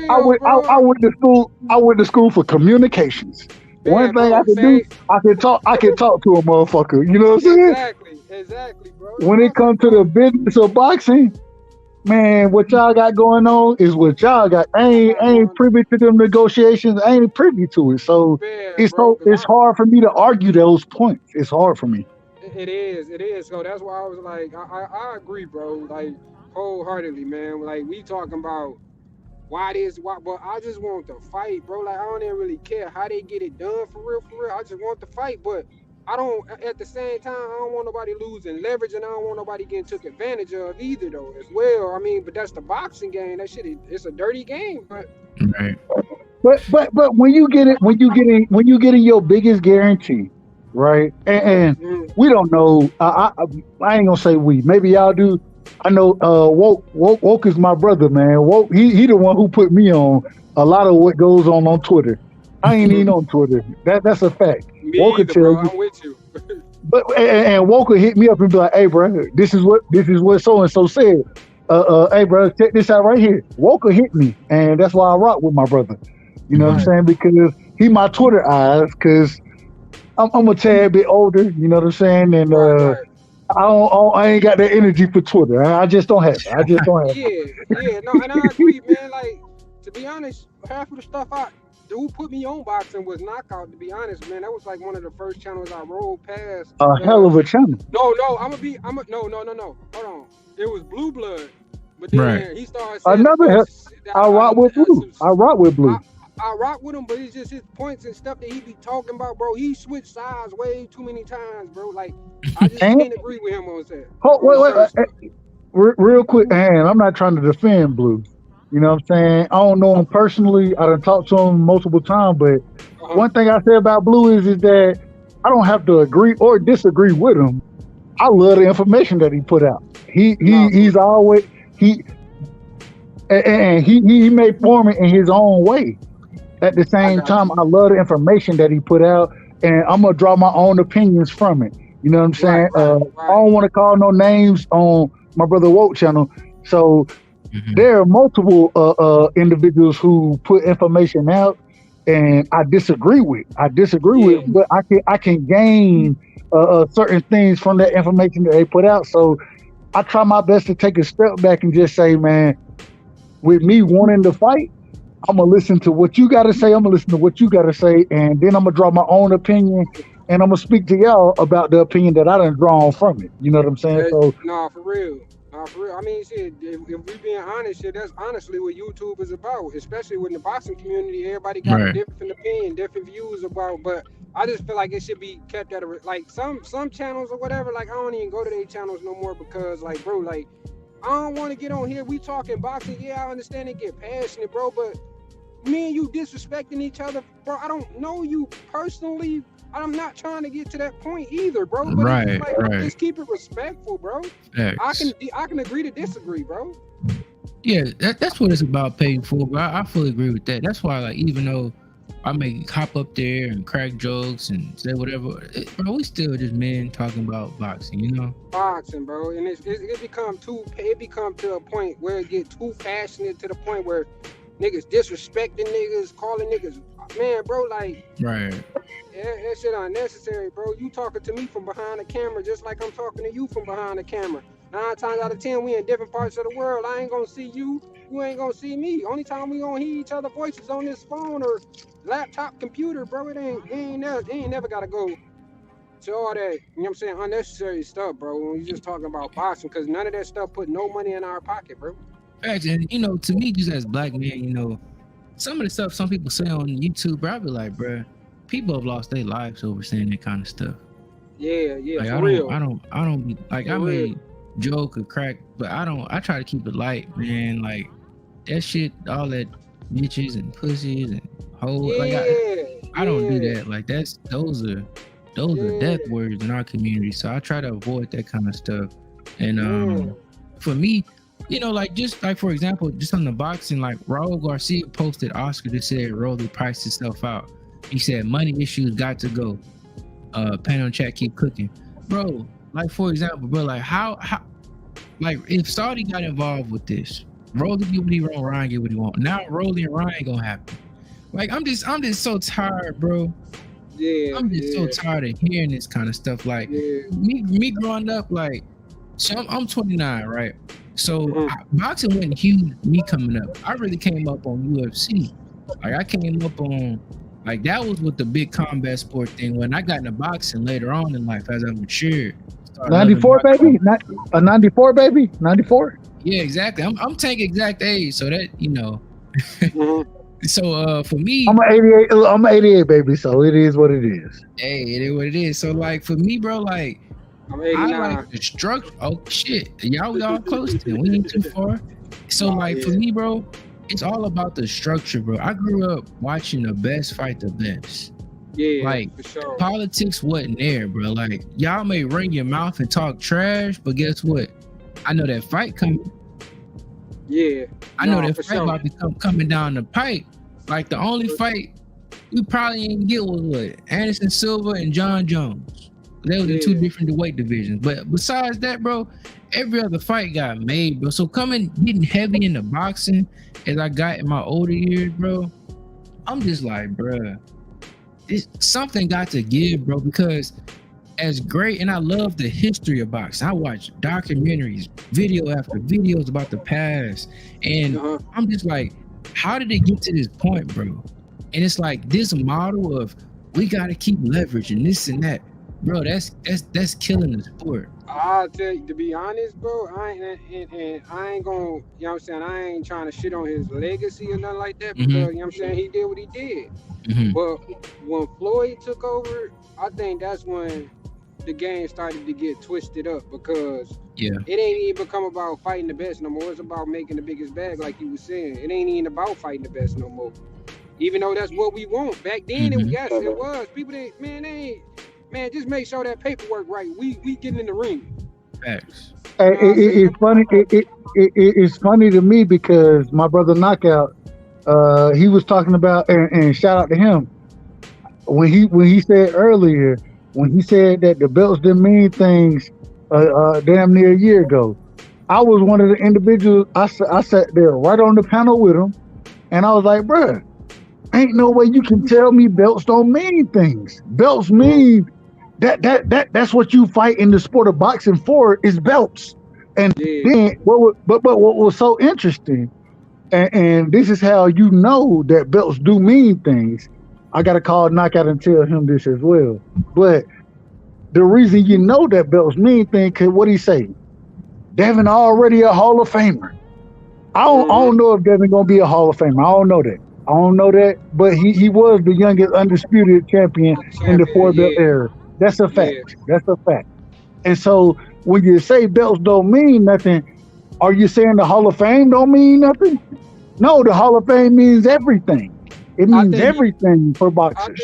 I went to school. I went to school for communications. Man, one thing I can do, I can talk to a motherfucker. You know what I'm saying? Exactly, bro. When it comes to the business of boxing, man, what y'all got going on is what y'all got. I ain't privy to them negotiations. I ain't privy to it. So it's hard for me to argue those points. It's hard for me. It is. So that's why I was like, I agree, bro. Like, wholeheartedly, man. Like, we talking about why, but I just want to fight, bro. Like, I don't even really care how they get it done for real. I just want to fight, but I don't, at the same time, I don't want nobody losing leverage, and I don't want nobody getting took advantage of either, though, as well. I mean, but that's the boxing game. That shit, it's a dirty game, but. Right. But when you get in your biggest guarantee, right? And we don't know. I ain't gonna say we. Maybe y'all do. I know. Woke is my brother, man. Woke, he the one who put me on a lot of what goes on Twitter. I ain't even on Twitter. That's a fact. Me Woke either, bro. I'm with you. But and Walker hit me up and be like, "Hey, bro, this is what so and so said. Hey, bro, check this out right here." Walker hit me, and that's why I rock with my brother. You know what I'm saying? Because he my Twitter eyes. Because I'm a tad bit older. You know what I'm saying? And I ain't got that energy for Twitter. I just don't have it. Yeah. No, and I agree, man. Like, to be honest, half of the stuff who put me on boxing was Knockout, to be honest, man. That was like one of the first channels I rolled past. A hell of a channel. No. No. Hold on. It was Blue Blood. But then he started saying I rock with Blue. I rock with him, but it's just his points and stuff that he be talking about, bro. He switched sides way too many times, bro. Like I just And can't agree with him on that. wait, real quick, and I'm not trying to defend Blue. You know what I'm saying? I don't know him personally. I done talked to him multiple times, but one thing I say about Blue is that I don't have to agree or disagree with him. I love the information that he put out. He's always he may form it in his own way. At the same time, I love the information that he put out, and I'm gonna draw my own opinions from it. You know what I'm saying? I don't want to call no names on my brother Woke channel. So there are multiple individuals who put information out, and I disagree with, but I can gain certain things from that information that they put out. So I try my best to take a step back and just say, man, with me wanting to fight, I'm gonna listen to what you gotta say. I'm gonna listen to what you gotta say, and then I'm gonna draw my own opinion, and I'm gonna speak to y'all about the opinion that I done drawn from it. You know what I'm saying? So for real. I mean, shit, if we being honest, shit, that's honestly what YouTube is about, especially with the boxing community. Everybody got a different opinion, different views about, but I just feel like it should be kept at like some channels or whatever. Like I don't even go to their channels no more because, like, bro, like I don't want to get on here. We talking boxing. Yeah, I understand it get passionate, bro, but me and you disrespecting each other, bro. I don't know you personally. I'm not trying to get to that point either, bro. But just keep it respectful, bro. I can agree to disagree, bro. Yeah, that's what it's about, paying for, bro. I fully agree with that. That's why, like, even though I may hop up there and crack jokes and say whatever, bro, we still just men talking about boxing, you know? Boxing, bro, and it become to a point where it get too passionate to the point where niggas disrespecting niggas, calling niggas, man, bro, like, that shit unnecessary, bro. You talking to me from behind the camera just like I'm talking to you from behind the camera. 9 times out of 10, we in different parts of the world. I ain't gonna see you. You ain't gonna see me. Only time we gonna hear each other voices on this phone or laptop computer, bro. It ain't never gotta go to all that, you know what I'm saying, unnecessary stuff, bro. When we just talking about boxing, because none of that stuff put no money in our pocket, bro. Facts, and you know, to me, just as black men, you know, some of the stuff some people say on YouTube, bro, I be like, bro, people have lost their lives over saying that kind of stuff. Yeah, like, for real. I don't be like, I may joke or crack, but I try to keep it light, man. Like that shit, all that bitches and pussies and hoes, like I don't do that. Like those are death words in our community. So I try to avoid that kind of stuff. And for me, you know, like just like for example, just on the boxing, like Raul Garcia posted Oscar that said Rolly priced himself out. He said money issues got to go. Pan on chat, keep cooking, bro. Like for example, bro, like how like if Saudi got involved with this, Rolly get what he want, Ryan get what he want. Now Rolly and Ryan gonna happen. Like I'm just so tired, bro. Yeah, I'm just so tired of hearing this kind of stuff. Like me growing up, like so I'm 29, right? So boxing wasn't huge. Me coming up, I really came up on UFC. Like I came up on. Like that was with the big combat sport thing. When I got into boxing later on in life, as I matured. 94, baby? 94, baby? 94? Yeah, exactly. I'm taking exact age, so that, you know. So for me, I'm an 88 baby, so it is what it is. Hey, it is what it is. So like for me, bro, like I like the structure. Oh shit, y'all close to. We ain't too far. So like for me, bro, it's all about the structure, bro. I grew up watching the best fight the best. Yeah, like for sure. Politics wasn't there, bro. Like y'all may ring your mouth and talk trash, but guess what? I know that fight coming. Yeah, I know that fight about to come coming down the pipe. Like the only fight we probably didn't get was what? Anderson Silva and John Jones. They were the two different weight divisions. But besides that, bro, every other fight got made, bro. So getting heavy into boxing as I got in my older years, bro, I'm just like, bro, something got to give, bro, because as great, and I love the history of boxing. I watch documentaries, video after videos about the past, and I'm just like, how did it get to this point, bro? And it's like this model of we got to keep leveraging this and that. bro, that's killing the sport. I'll tell you, to be honest, bro, I ain't gonna, you know what I'm saying, I ain't trying to shit on his legacy or nothing like that, because, you know what I'm saying, he did what he did. But when Floyd took over, I think that's when the game started to get twisted up, because it ain't even become about fighting the best no more. It's about making the biggest bag, like you was saying. It ain't even about fighting the best no more. Even though that's what we want. Back then, it was. People didn't, man, just make sure that paperwork right. We getting in the ring. Facts. It's funny. It's funny to me because my brother Knockout, he was talking about, and shout out to him when he said earlier, when he said that the belts didn't mean things damn near a year ago. I was one of the individuals. I sat there right on the panel with him, and I was like, bruh, ain't no way you can tell me belts don't mean things. Belts mean that's what you fight in the sport of boxing for, is belts. And then what was so interesting, and this is how you know that belts do mean things. I got to call Knockout and tell him this as well. But the reason you know that belts mean things, because what he say? Devin already a Hall of Famer. I don't know if Devin gonna be a Hall of Famer. I don't know that, but he was the youngest undisputed champion in the 4-belt era. That's a fact. That's a fact. And so when you say belts don't mean nothing, are you saying the Hall of Fame don't mean nothing? No, the Hall of Fame means everything. It means everything for boxers.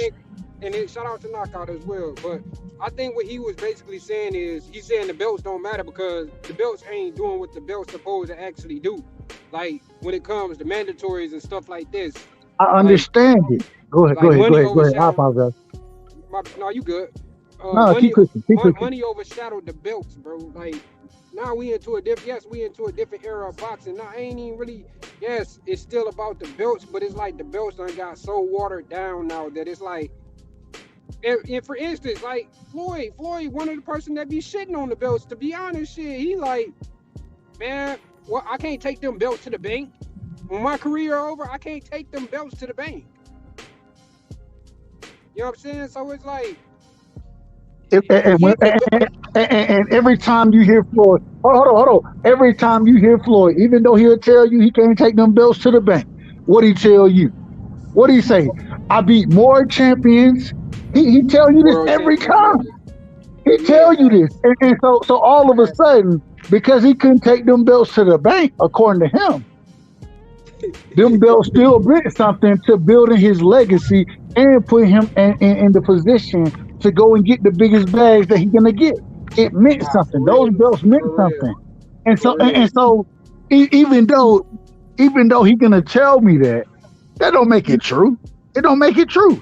And then shout out to Knockout as well. But I think what he was basically saying is, he's saying the belts don't matter because the belts ain't doing what the belts supposed to actually do. Like when it comes to mandatories and stuff like this. I understand it. Go ahead. I apologize. No, you good. Keep cooking. Money overshadowed the belts, bro. Like now we into a different era of boxing. Now ain't even really. Yes, it's still about the belts, but it's like the belts done got so watered down now that it's like. And for instance, like Floyd, one of the person that be shitting on the belts. To be honest, he like, man, well, I can't take them belts to the bank. When my career over, I can't take them belts to the bank. You know what I'm saying? So it's like. And every time you hear Floyd, hold on. Every time you hear Floyd, even though he'll tell you he can't take them belts to the bank, what he tell you? What he say? I beat more champions. He tell you this every time. He tell you this, and so all of a sudden, because he couldn't take them belts to the bank, according to him, them belts still meant something to building his legacy and put him in the position to go and get the biggest bags that he's gonna get. It meant something. Those belts meant something, and so even though he's gonna tell me that don't make it true. It don't make it true.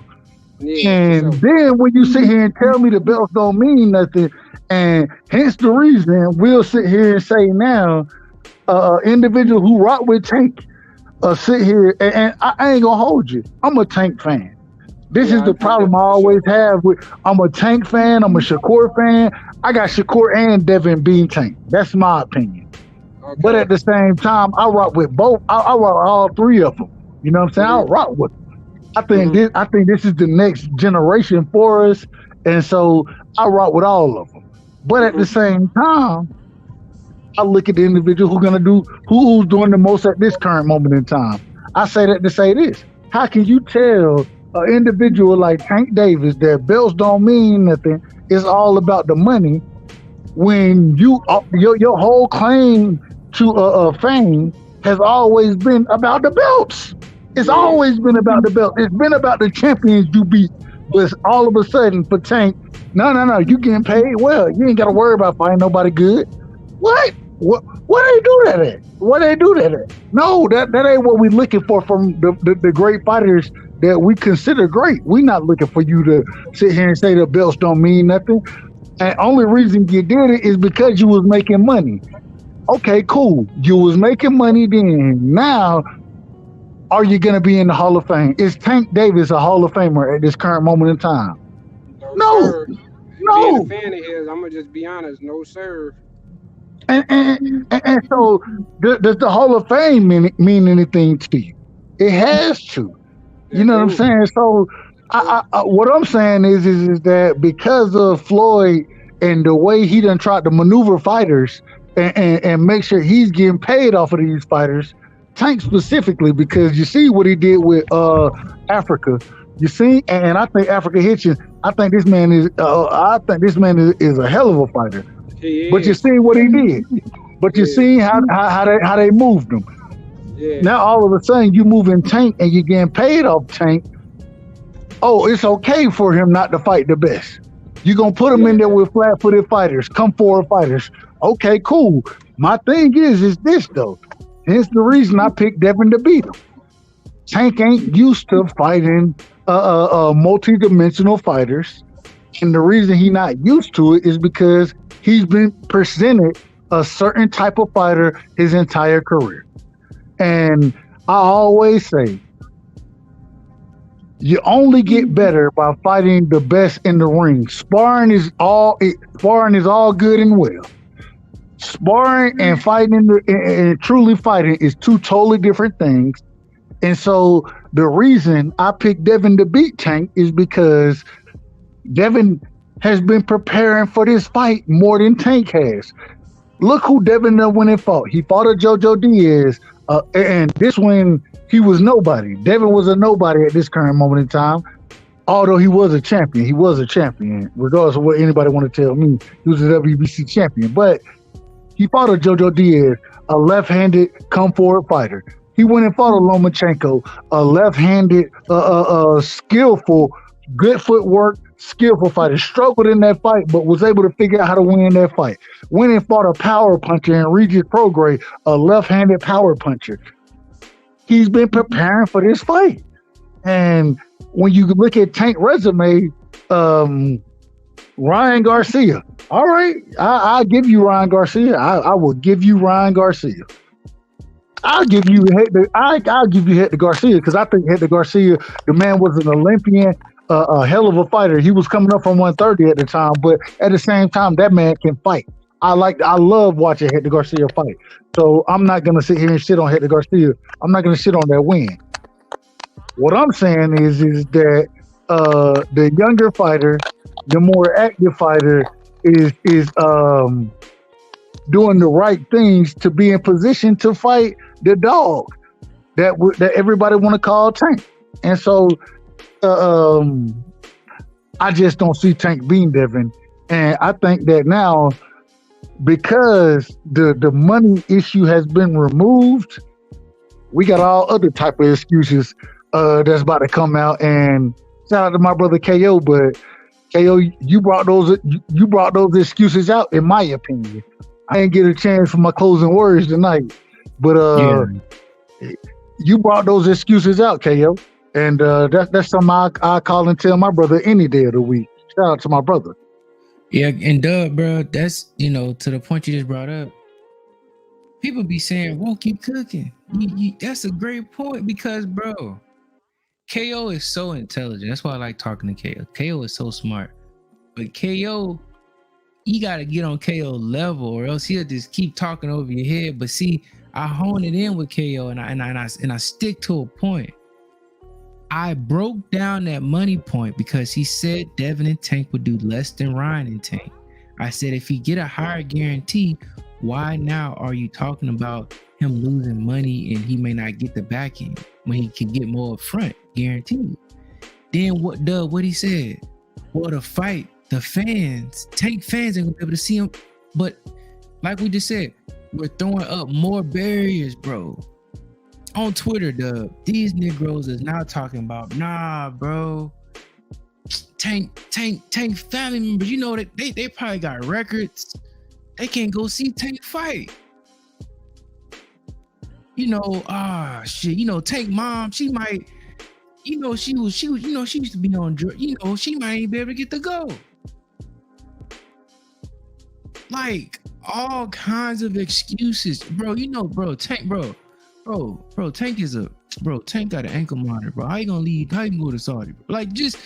Yeah, and then when you sit here and tell me the belts don't mean nothing, and hence the reason we'll sit here and say now, individual who rock with Tank, sit here and I ain't gonna hold you. I'm a Tank fan. This is the problem I always have with. I'm a Tank fan. I'm a Shakur fan. I got Shakur and Devin being Tank. That's my opinion. Okay. But at the same time, I rock with both. I rock all three of them. You know what I'm saying? I rock with them. I think this is the next generation for us, and so I rock with all of them. But at the same time, I look at the individual who's doing the most at this current moment in time. I say that to say this: how can you tell an individual like Tank Davis that belts don't mean nothing? It's all about the money. When your whole claim to fame has always been about the belts. It's always been about the belt. It's been about the champions you beat. But all of a sudden, for Tank, no, you getting paid well. You ain't got to worry about fighting nobody good. What they do that at? What they do that at? No, that ain't what we looking for from the great fighters that we consider great. We not looking for you to sit here and say the belts don't mean nothing. And only reason you did it is because you was making money. Okay, cool. You was making money then. Now, are you going to be in the Hall of Fame? Is Tank Davis a Hall of Famer at this current moment in time? No. Sir. Being a fan of his, I'm going to just be honest. No, sir. And so, does the Hall of Fame mean anything to you? It has to. You know what I'm saying? So, What I'm saying is that because of Floyd and the way he done tried to maneuver fighters and make sure he's getting paid off of these fighters, Tank specifically, because you see what he did with Africa. You see, and I think Africa Hitchin, I think this man is a hell of a fighter. But you see what he did. But you see how they moved him. Yeah. Now all of a sudden you moving Tank and you're getting paid off Tank. Oh, it's okay for him not to fight the best. You're going to put him in there with flat-footed fighters, come forward fighters. Okay, cool. My thing is this, though. Here's the reason I picked Devin to beat him. Tank ain't used to fighting multi-dimensional fighters. And the reason he not used to it is because he's been presented a certain type of fighter his entire career. And I always say, you only get better by fighting the best in the ring. Sparring is all good and well. Sparring and fighting and truly fighting is two totally different things. And so the reason I picked Devin to beat Tank is because Devin has been preparing for this fight more than Tank has. Look who Devin went and fought. He fought a JoJo Diaz, and this one he was nobody. Devin was a nobody at this current moment in time. Although he was a champion, regardless of what anybody want to tell me. He was a WBC champion, but he fought a JoJo Diaz, a left-handed come forward fighter. He went and fought a Lomachenko, a left-handed, skillful, good footwork, skillful fighter. Struggled in that fight, but was able to figure out how to win that fight. Went and fought a power puncher in Regis Prograis, a left-handed power puncher. He's been preparing for this fight. And when you look at Tank resume, Ryan Garcia. All right, I'll give you Ryan Garcia. I will give you Ryan Garcia. I'll give you Hector Garcia because I think Hector Garcia, the man was an Olympian, a hell of a fighter. He was coming up from 130 at the time, but at the same time, that man can fight. I love watching Hector Garcia fight. So I'm not gonna sit here and shit on Hector Garcia. I'm not gonna shit on that win. What I'm saying is that the younger fighter, the more active fighter, is doing the right things to be in position to fight the dog that everybody want to call Tank. And so I just don't see Tank beating Devin. And I think that now, because the money issue has been removed, we got all other type of excuses that's about to come out. And shout out to my brother KO, but KO, you brought those excuses out, in my opinion. I didn't get a chance for my closing words tonight, but you brought those excuses out, KO, and that's something I call and tell my brother any day of the week. Shout out to my brother. Yeah, and bro, that's, to the point you just brought up. People be saying, "Won't keep cooking." That's a great point because, bro, KO is so intelligent. That's why I like talking to KO. KO is so smart, but KO, you got to get on KO level, or else he'll just keep talking over your head. But see, I hone it in with KO, and I stick to a point. I broke down that money point because he said Devin and Tank would do less than Ryan and Tank. I said, if he get a higher guarantee, why now are you talking about him losing money and he may not get the back end when he can get more up front, guaranteed? Then what he said? Well, the fight, the fans, Tank fans ain't gonna be able to see him. But like we just said, we're throwing up more barriers, bro. On Twitter, these Negroes is now talking about, nah, bro. Tank family members, they probably got records. They can't go see Tank fight. Shit. Tank mom, she might, she used to be on drugs. She might ain't be able to get to go. Like all kinds of excuses, bro. Tank, Tank got an ankle monitor, bro. How you gonna leave? How you gonna go to Saudi, bro? Like, just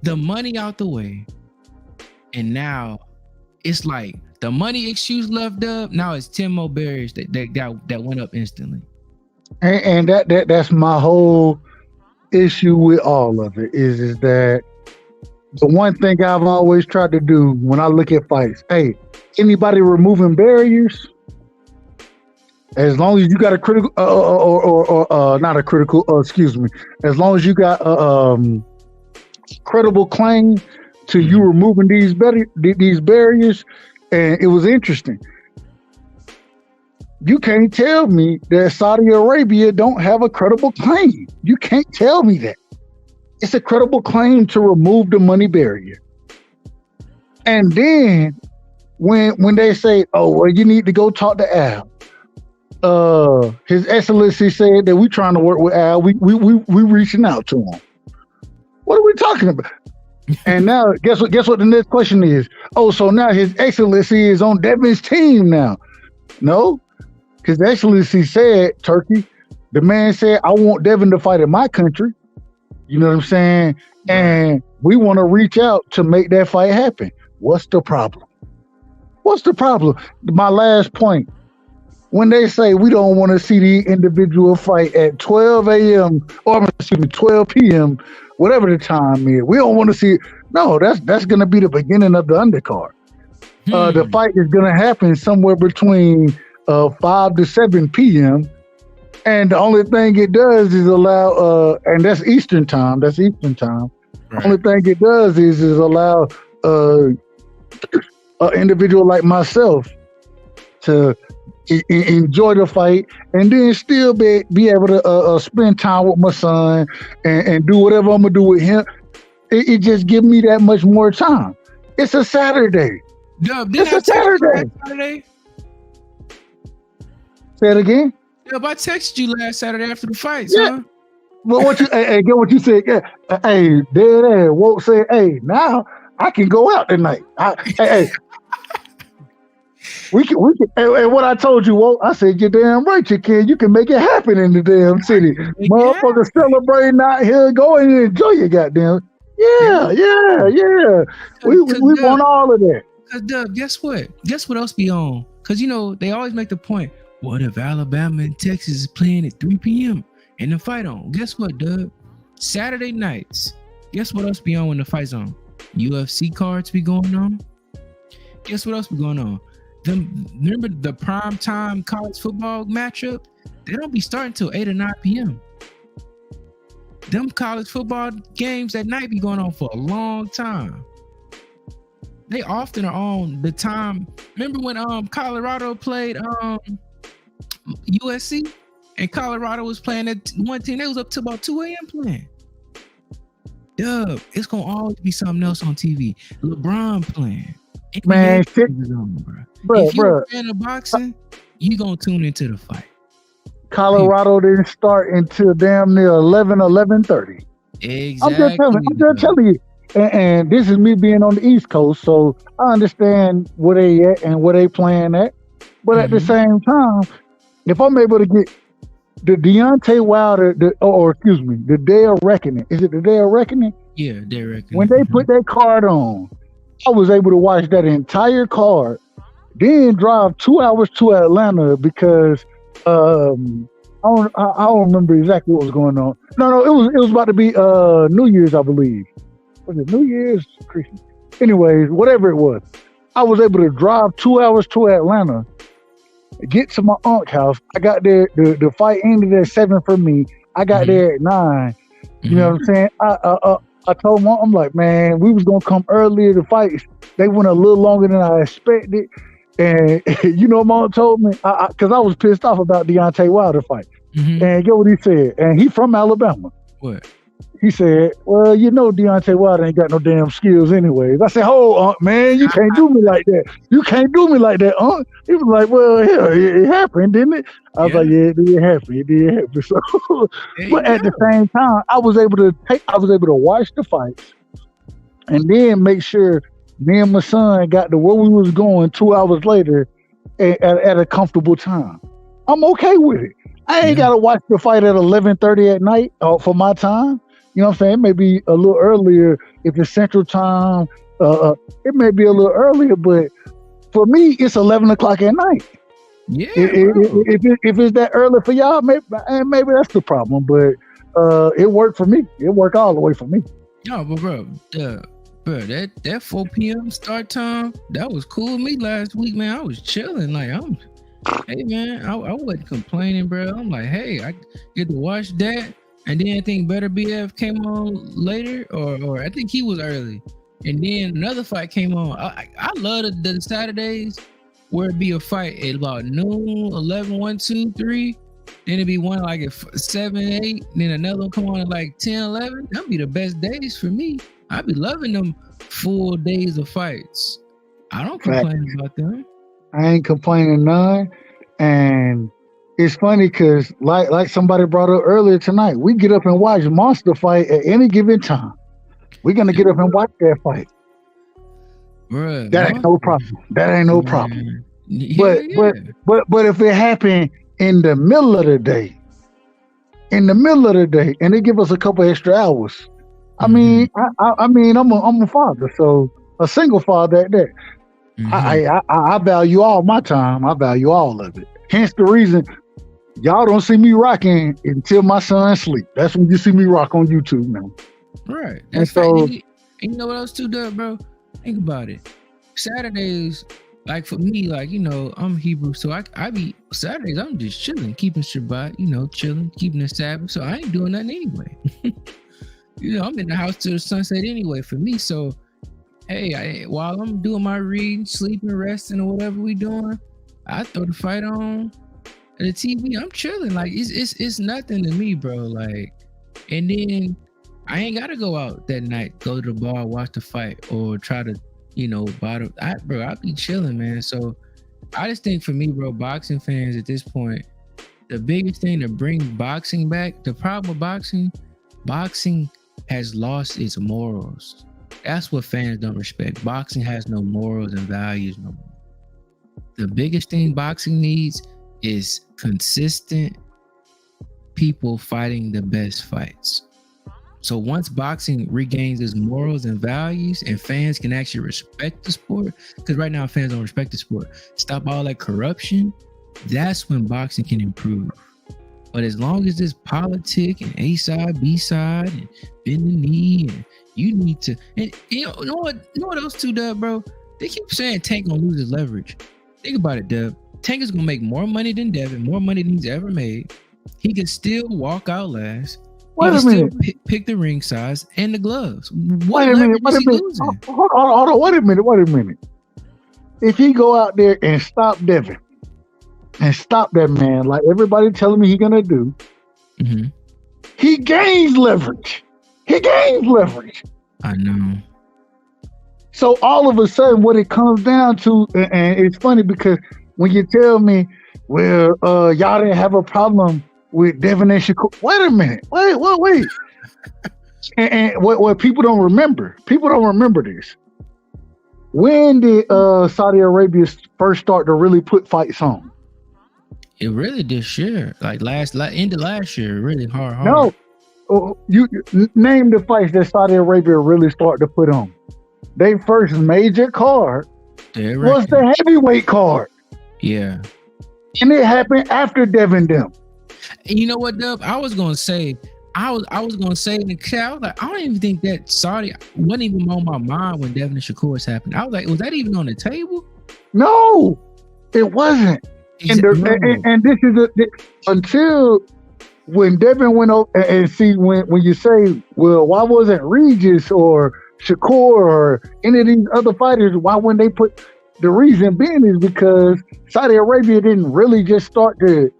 the money out the way, and now it's like the money excuse left up. Now it's 10 more barriers that went up instantly. And that's my whole issue with all of it is that the one thing I've always tried to do when I look at fights, hey, anybody removing barriers, as long as you got a critical, not a critical, excuse me, as long as you got a credible claim to you removing these barriers, and it was interesting. You can't tell me that Saudi Arabia don't have a credible claim. You can't tell me that. It's a credible claim to remove the money barrier. And then when they say, oh, well, you need to go talk to Al. His Excellency said that we trying to work with Al. We reaching out to him. What are we talking about? And now, guess what the next question is? Oh, so now His Excellency is on Devin's team now. No, His Excellency said, Turkey, the man said, I want Devin to fight in my country. You know what I'm saying? And we want to reach out to make that fight happen. What's the problem? What's the problem? My last point. When they say we don't want to see the individual fight at 12 a.m. or 12 p.m., whatever the time is, we don't want to see it. No, that's going to be the beginning of the undercard. The fight is going to happen somewhere between 5 to 7 p.m. And the only thing it does is allow, and that's Eastern time. That's Eastern time. Right. Only thing it does is allow an individual like myself to enjoy the fight and then still be able to spend time with my son and do whatever I'm gonna do with him. It just gives me that much more time. It's a Saturday. It's a Saturday. Say it again. Dub, I texted you last Saturday after the fight, yeah. Son. Well, what you get what you said? Yeah. Hey, dead ass. Won't say, hey, now I can go out tonight. Hey. We can. And what I told you, Walt, I said, you're damn right, you can. You can make it happen in the damn city. Motherfuckers celebrating out here, go and enjoy your goddamn. Yeah. We want all of that. Cause Dub, guess what? Guess what else be on? Cause they always make the point. What if Alabama and Texas is playing at 3 p.m. and the fight on? Guess what, Dub? Saturday nights. Guess what else be on when the fight's on? UFC cards be going on. Guess what else be going on? Remember the prime time college football matchup? They don't be starting till 8 or 9 p.m. Them college football games at night be going on for a long time. They often are on the time. Remember when Colorado played USC and Colorado was playing at one team? They was up to about 2 a.m. playing. Dub, it's gonna always be something else on TV. LeBron playing. Man, shit. If you're a fan of boxing, you gonna tune into the fight. Colorado didn't start until damn near 11:30. Exactly. I'm just telling you. And this is me being on the East Coast, so I understand where they at and where they playing at. But at the same time, if I'm able to get the Deontay Wilder, the Day of Reckoning. Is it the Day of Reckoning? Yeah, Day of Reckoning. When they put that card on, I was able to watch that entire card, then drive 2 hours to Atlanta because I don't remember exactly what was going on. No, it was about to be New Year's, I believe. Was it New Year's? Christmas? Anyways, whatever it was, I was able to drive 2 hours to Atlanta, get to my aunt's house. I got there. The fight ended at 7 for me. I got there at 9. You know what I'm saying? I told Mom, I'm like, man, we was gonna come earlier to fight. They went a little longer than I expected. And Mom told me, because I was pissed off about Deontay Wilder fight. And get what he said. And he from Alabama. What? He said, well, Deontay Wilder ain't got no damn skills anyways. I said, Aunt, man, you can't do me like that. You can't do me like that, Aunt. He was like, well, yeah, it happened, didn't it? I was like, yeah, it did happen. It did happen. So, but at the same time, I was able to watch the fights and then make sure me and my son got to where we was going 2 hours later at a comfortable time. I'm okay with it. I ain't got to watch the fight at 11:30 at night for my time. You know what I'm saying? Maybe a little earlier if it's Central Time. It may be a little earlier, but for me, it's 11 o'clock at night. Yeah. If it's that early for y'all, maybe that's the problem. But it worked for me. It worked all the way for me. No, but bro, that 4 p.m. start time, that was cool with me last week, man. I was chilling, like hey man, I wasn't complaining, bro. I'm like, hey, I get to watch that, and then I think Better BF came on later, or I think he was early, and then another fight came on. I love the Saturdays where it be a fight at about noon, 11, 1, 2, 3. Then it'd be one like at 7, 8, then another one come on at like 10, 11. That'd be the best days for me. I'd be loving them full days of fights. I don't complain about them. I ain't complaining none. And it's funny because like somebody brought up earlier tonight, we get up and watch Monster fight at any given time. We're gonna get up and watch that fight. Bruh, that ain't no problem. That ain't no problem. Yeah. But if it happened in the middle of the day, and they give us a couple extra hours, I mean, I'm a father, so a single father at that. I value all my time. I value all of it. Hence the reason y'all don't see me rocking until my son sleep. That's when you see me rock on YouTube now. Right. And so, and you know what else too, Doug, bro? Think about it. Saturdays, like for me, like, you know, I'm Hebrew, so I be Saturdays, I'm just chilling, keeping Shabbat, you know, chilling, keeping the Sabbath. So I ain't doing nothing anyway. You know, I'm in the house till the sunset anyway for me. So hey, while I'm doing my reading, sleeping, resting, or whatever we doing, I throw the fight on the TV. I'm chilling. Like it's nothing to me, bro. Like, and then I ain't gotta go out that night, go to the bar, watch the fight, or try to, you know, I'll be chilling, man. So I just think for me, bro, boxing fans at this point, the biggest thing to bring boxing back, the problem with boxing has lost its morals. That's what fans don't respect. Boxing has no morals and values no more. The biggest thing boxing needs is consistent people fighting the best fights. So once boxing regains its morals and values and fans can actually respect the sport, because right now fans don't respect the sport, stop all that corruption, that's when boxing can improve. But as long as there's politic and A side, B side, and bend the knee, and you need to, and you know what else too, Dub, bro? They keep saying Tank gonna lose his leverage. Think about it, Dub. Tank is gonna make more money than Devin, more money than he's ever made. He can still walk out last. Wait a minute. Pick the ring size and the gloves. Wait a minute. Hold on. Wait a minute. If he go out there and stop Devin and stop that man, like everybody telling me he's gonna do, he gains leverage. I know. So all of a sudden, what it comes down to, and it's funny because when you tell me, well, y'all didn't have a problem with Devin and Shakur. Wait a minute. Wait. and what people don't remember this. When did Saudi Arabia first start to really put fights on? It really this year, like end of last year, really hard. No, you name the fights that Saudi Arabia really started to put on. Their first major card was the heavyweight card. Yeah, and it happened after Devin them. And you know what, Dub? I was gonna say in the crowd, like, I don't even think that Saudi wasn't even on my mind when Devin and Shakur's happened. I was like, was that even on the table? No, it wasn't. And this is until when Devin went over and see when you say, well, why wasn't Regis or Shakur or any of these other fighters? Why wouldn't they put? The reason being is because Saudi Arabia didn't really just start to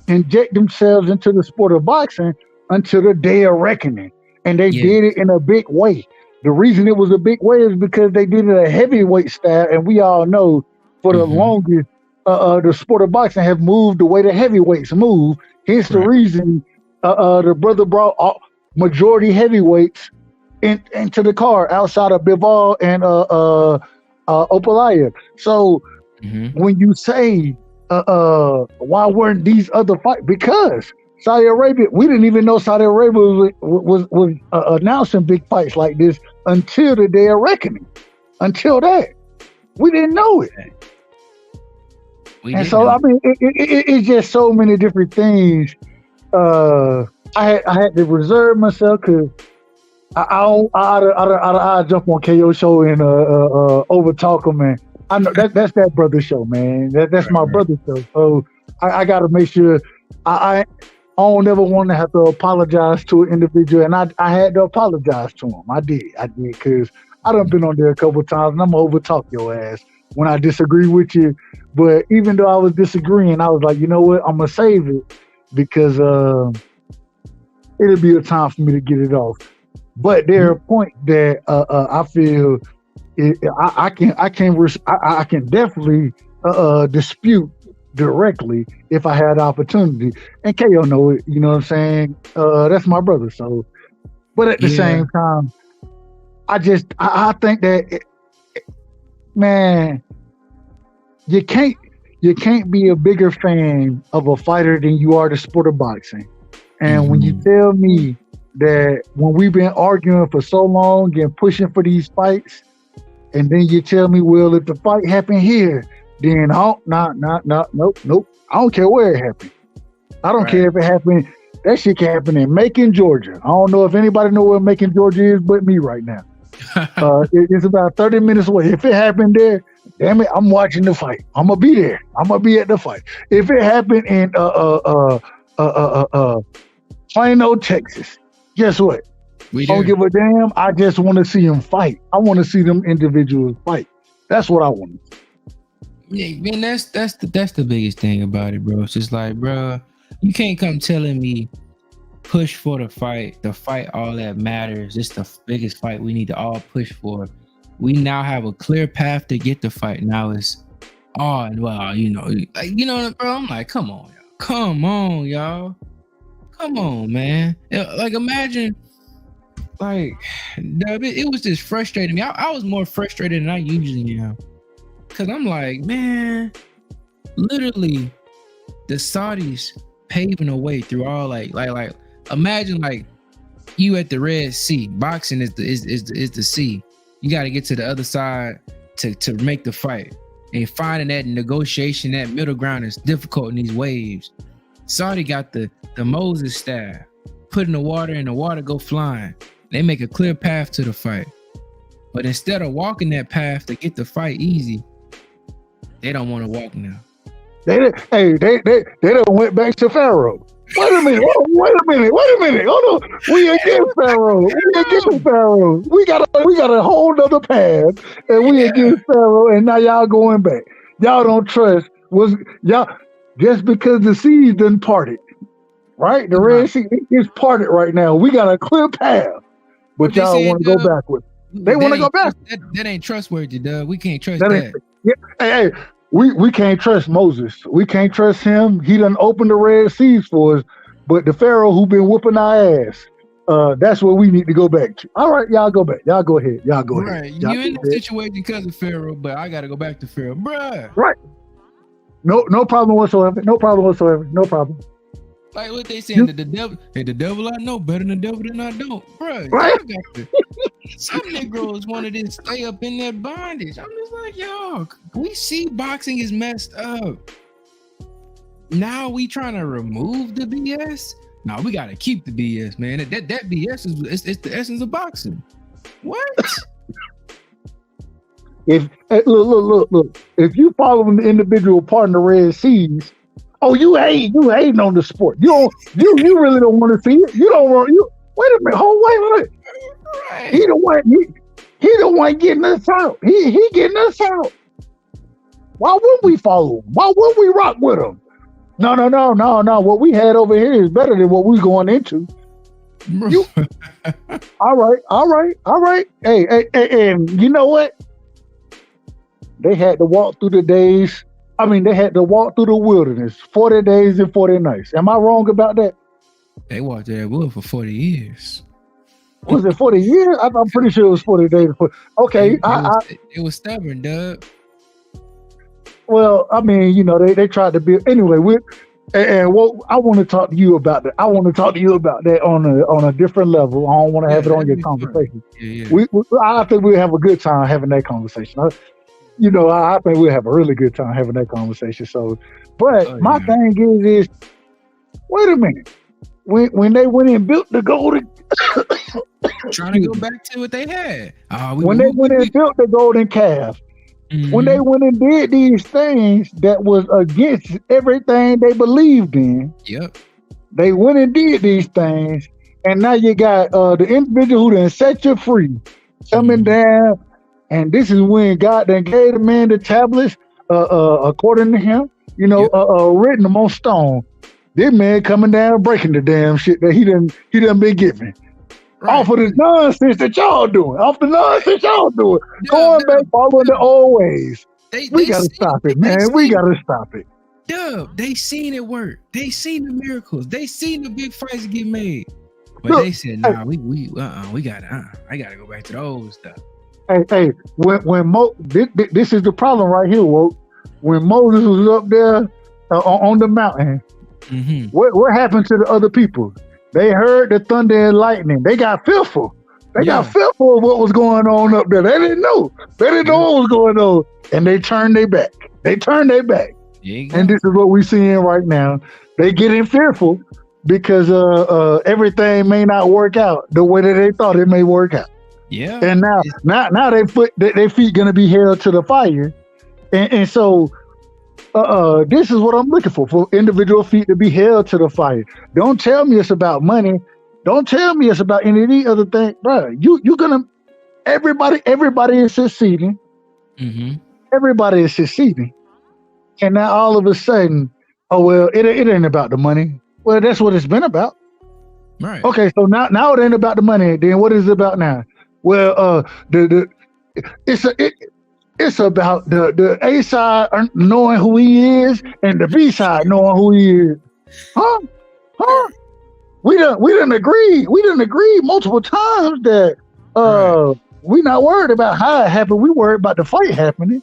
inject themselves into the sport of boxing until the day of reckoning. And they did it in a big way. The reason it was a big way is because they did it a heavyweight style. And we all know for the longest, the sport of boxing have moved the way the heavyweights move. Hence the reason the brother brought majority heavyweights into the card outside of Bivol and Opalaya. So when you say why weren't these other fights? Because Saudi Arabia, we didn't even know Saudi Arabia was announcing big fights like this until the day of reckoning. Until that, we didn't know it. I mean, it's just so many different things I had to reserve myself because I jump on KO show and over talk him, man. I know that's that brother show, man. That's my brother show. So I got to make sure I don't ever want to have to apologize to an individual, and I had to apologize to him. I did because I done been on there a couple of times, and I'm gonna over talk your ass when I disagree with you. But even though I was disagreeing, I was like, you know what, I'm gonna save it because it'll be a time for me to get it off. But there are points that I feel I can definitely dispute directly if I had the opportunity. And KO know it, you know what I'm saying? That's my brother. So, but at the same time, I think that man, you can't be a bigger fan of a fighter than you are the sport of boxing. And when you tell me that when we've been arguing for so long and pushing for these fights, and then you tell me, well, if the fight happened here, then nope. I don't care where it happened. I don't care if it happened. That shit can happen in Macon, Georgia. I don't know if anybody know where Macon, Georgia is, but me right now. It's about 30 minutes away. If it happened there, damn it, I'm watching the fight. I'm gonna be there. I'm gonna be at the fight. If it happened in Plano, Texas, guess what? I don't give a damn. I just want to see them fight. I want to see them individuals fight. That's what I want. Yeah, man, that's the biggest thing about it, bro. It's just like, bro, you can't come telling me push for the fight all that matters. It's the biggest fight we need to all push for. We now have a clear path to get the fight. Now it's bro. I'm like, come on, y'all. Come on, man. Like, imagine, like, it was just frustrating me. I was more frustrated than I usually am. Because I'm like, man, literally, the Saudis paving a way through all, like, imagine, like, you at the Red Sea. Boxing is the sea. You got to get to the other side to make the fight. And finding that negotiation, that middle ground is difficult in these waves. Saudi got the Moses staff, put in the water and the water go flying. They make a clear path to the fight. But instead of walking that path to get the fight easy, they don't want to walk now. They done went back to Pharaoh. Wait a minute. Hold on. We against Pharaoh. We got a whole nother path, and we against Pharaoh, and now y'all going back. Y'all don't trust. Y'all just because the seas done parted, right? The Red Sea is parted right now. We got a clear path, but y'all want to go backwards. They want to go back. That ain't trustworthy, Doug. We can't trust that. Hey, we can't trust Moses. We can't trust him. He done opened the Red Seas for us. But the Pharaoh who been whooping our ass, that's what we need to go back to. All right, y'all go back. Y'all go ahead. Right. You're in the situation because of Pharaoh, but I got to go back to Pharaoh. Bruh. Right. No problem whatsoever. No problem. Like what they saying, the devil I know better than the devil than I don't. Bruh, right? Some Negroes wanted to stay up in that bondage. I'm just like, yo, we see boxing is messed up. Now we trying to remove the BS? No, we gotta keep the BS, man. That BS is the essence of boxing. What? Look. If you following the individual part in the Red Seas, you hating on the sport. You really don't want to see it. You don't want you. Wait a minute. Wait. Right. He the one getting us out. He getting us out. Why wouldn't we follow him? Why wouldn't we rock with him? No. What we had over here is better than what we going into. All right. Hey, and you know what? They had to walk through they had to walk through the wilderness 40 days and 40 nights. Am I wrong about that? They walked that wood for 40 years. Was it 40 years? I'm pretty sure it was 40 days. Okay. It was stubborn, Doug. Well, I mean, they tried to build. Anyway, I want to talk to you about that. I want to talk to you about that on a different level. I don't want to have it on your conversation. Yeah. I think we'll have a good time having that conversation. I think we'll have a really good time having that conversation. So, but my thing is, wait a minute. when they went and built the golden trying to go back to what they had. When they went and built the golden calf, when they went and did these things that was against everything they believed in, they went and did these things, and now you got the individual who done set you free coming down, and this is when God then gave the man the tablets, according to him, written them on stone. This man coming down breaking the damn shit that he done been given. Right. Off of the nonsense that y'all doing. Going back following the old ways. We gotta stop it, man. We gotta stop it. Dub, they seen it work. They seen the miracles. They seen the big fights get made. But they said, nah, I gotta go back to the old stuff. Hey, when this is the problem right here, Woke. When Moses was up there on the mountain, what happened to the other people? They heard the thunder and lightning. They got fearful. They got fearful of what was going on up there. They didn't know. They didn't know what was going on. And they turned their back. And this is what we're seeing right now. They getting fearful because everything may not work out the way that they thought it may work out. Yeah. And now their feet gonna be held to the fire. And so this is what I'm looking for individual feet to be held to the fire. Don't tell me it's about money. Don't tell me it's about any of these other things, bro. You're gonna everybody is succeeding. Everybody is succeeding. And now all of a sudden, it ain't about the money. Well, that's what it's been about. Right. Okay, so now it ain't about the money. Then what is it about now? Well, it's about the A side knowing who he is and the B side knowing who he is. Huh? We didn't agree. We didn't agree multiple times that we not worried about how it happened. We worried about the fight happening.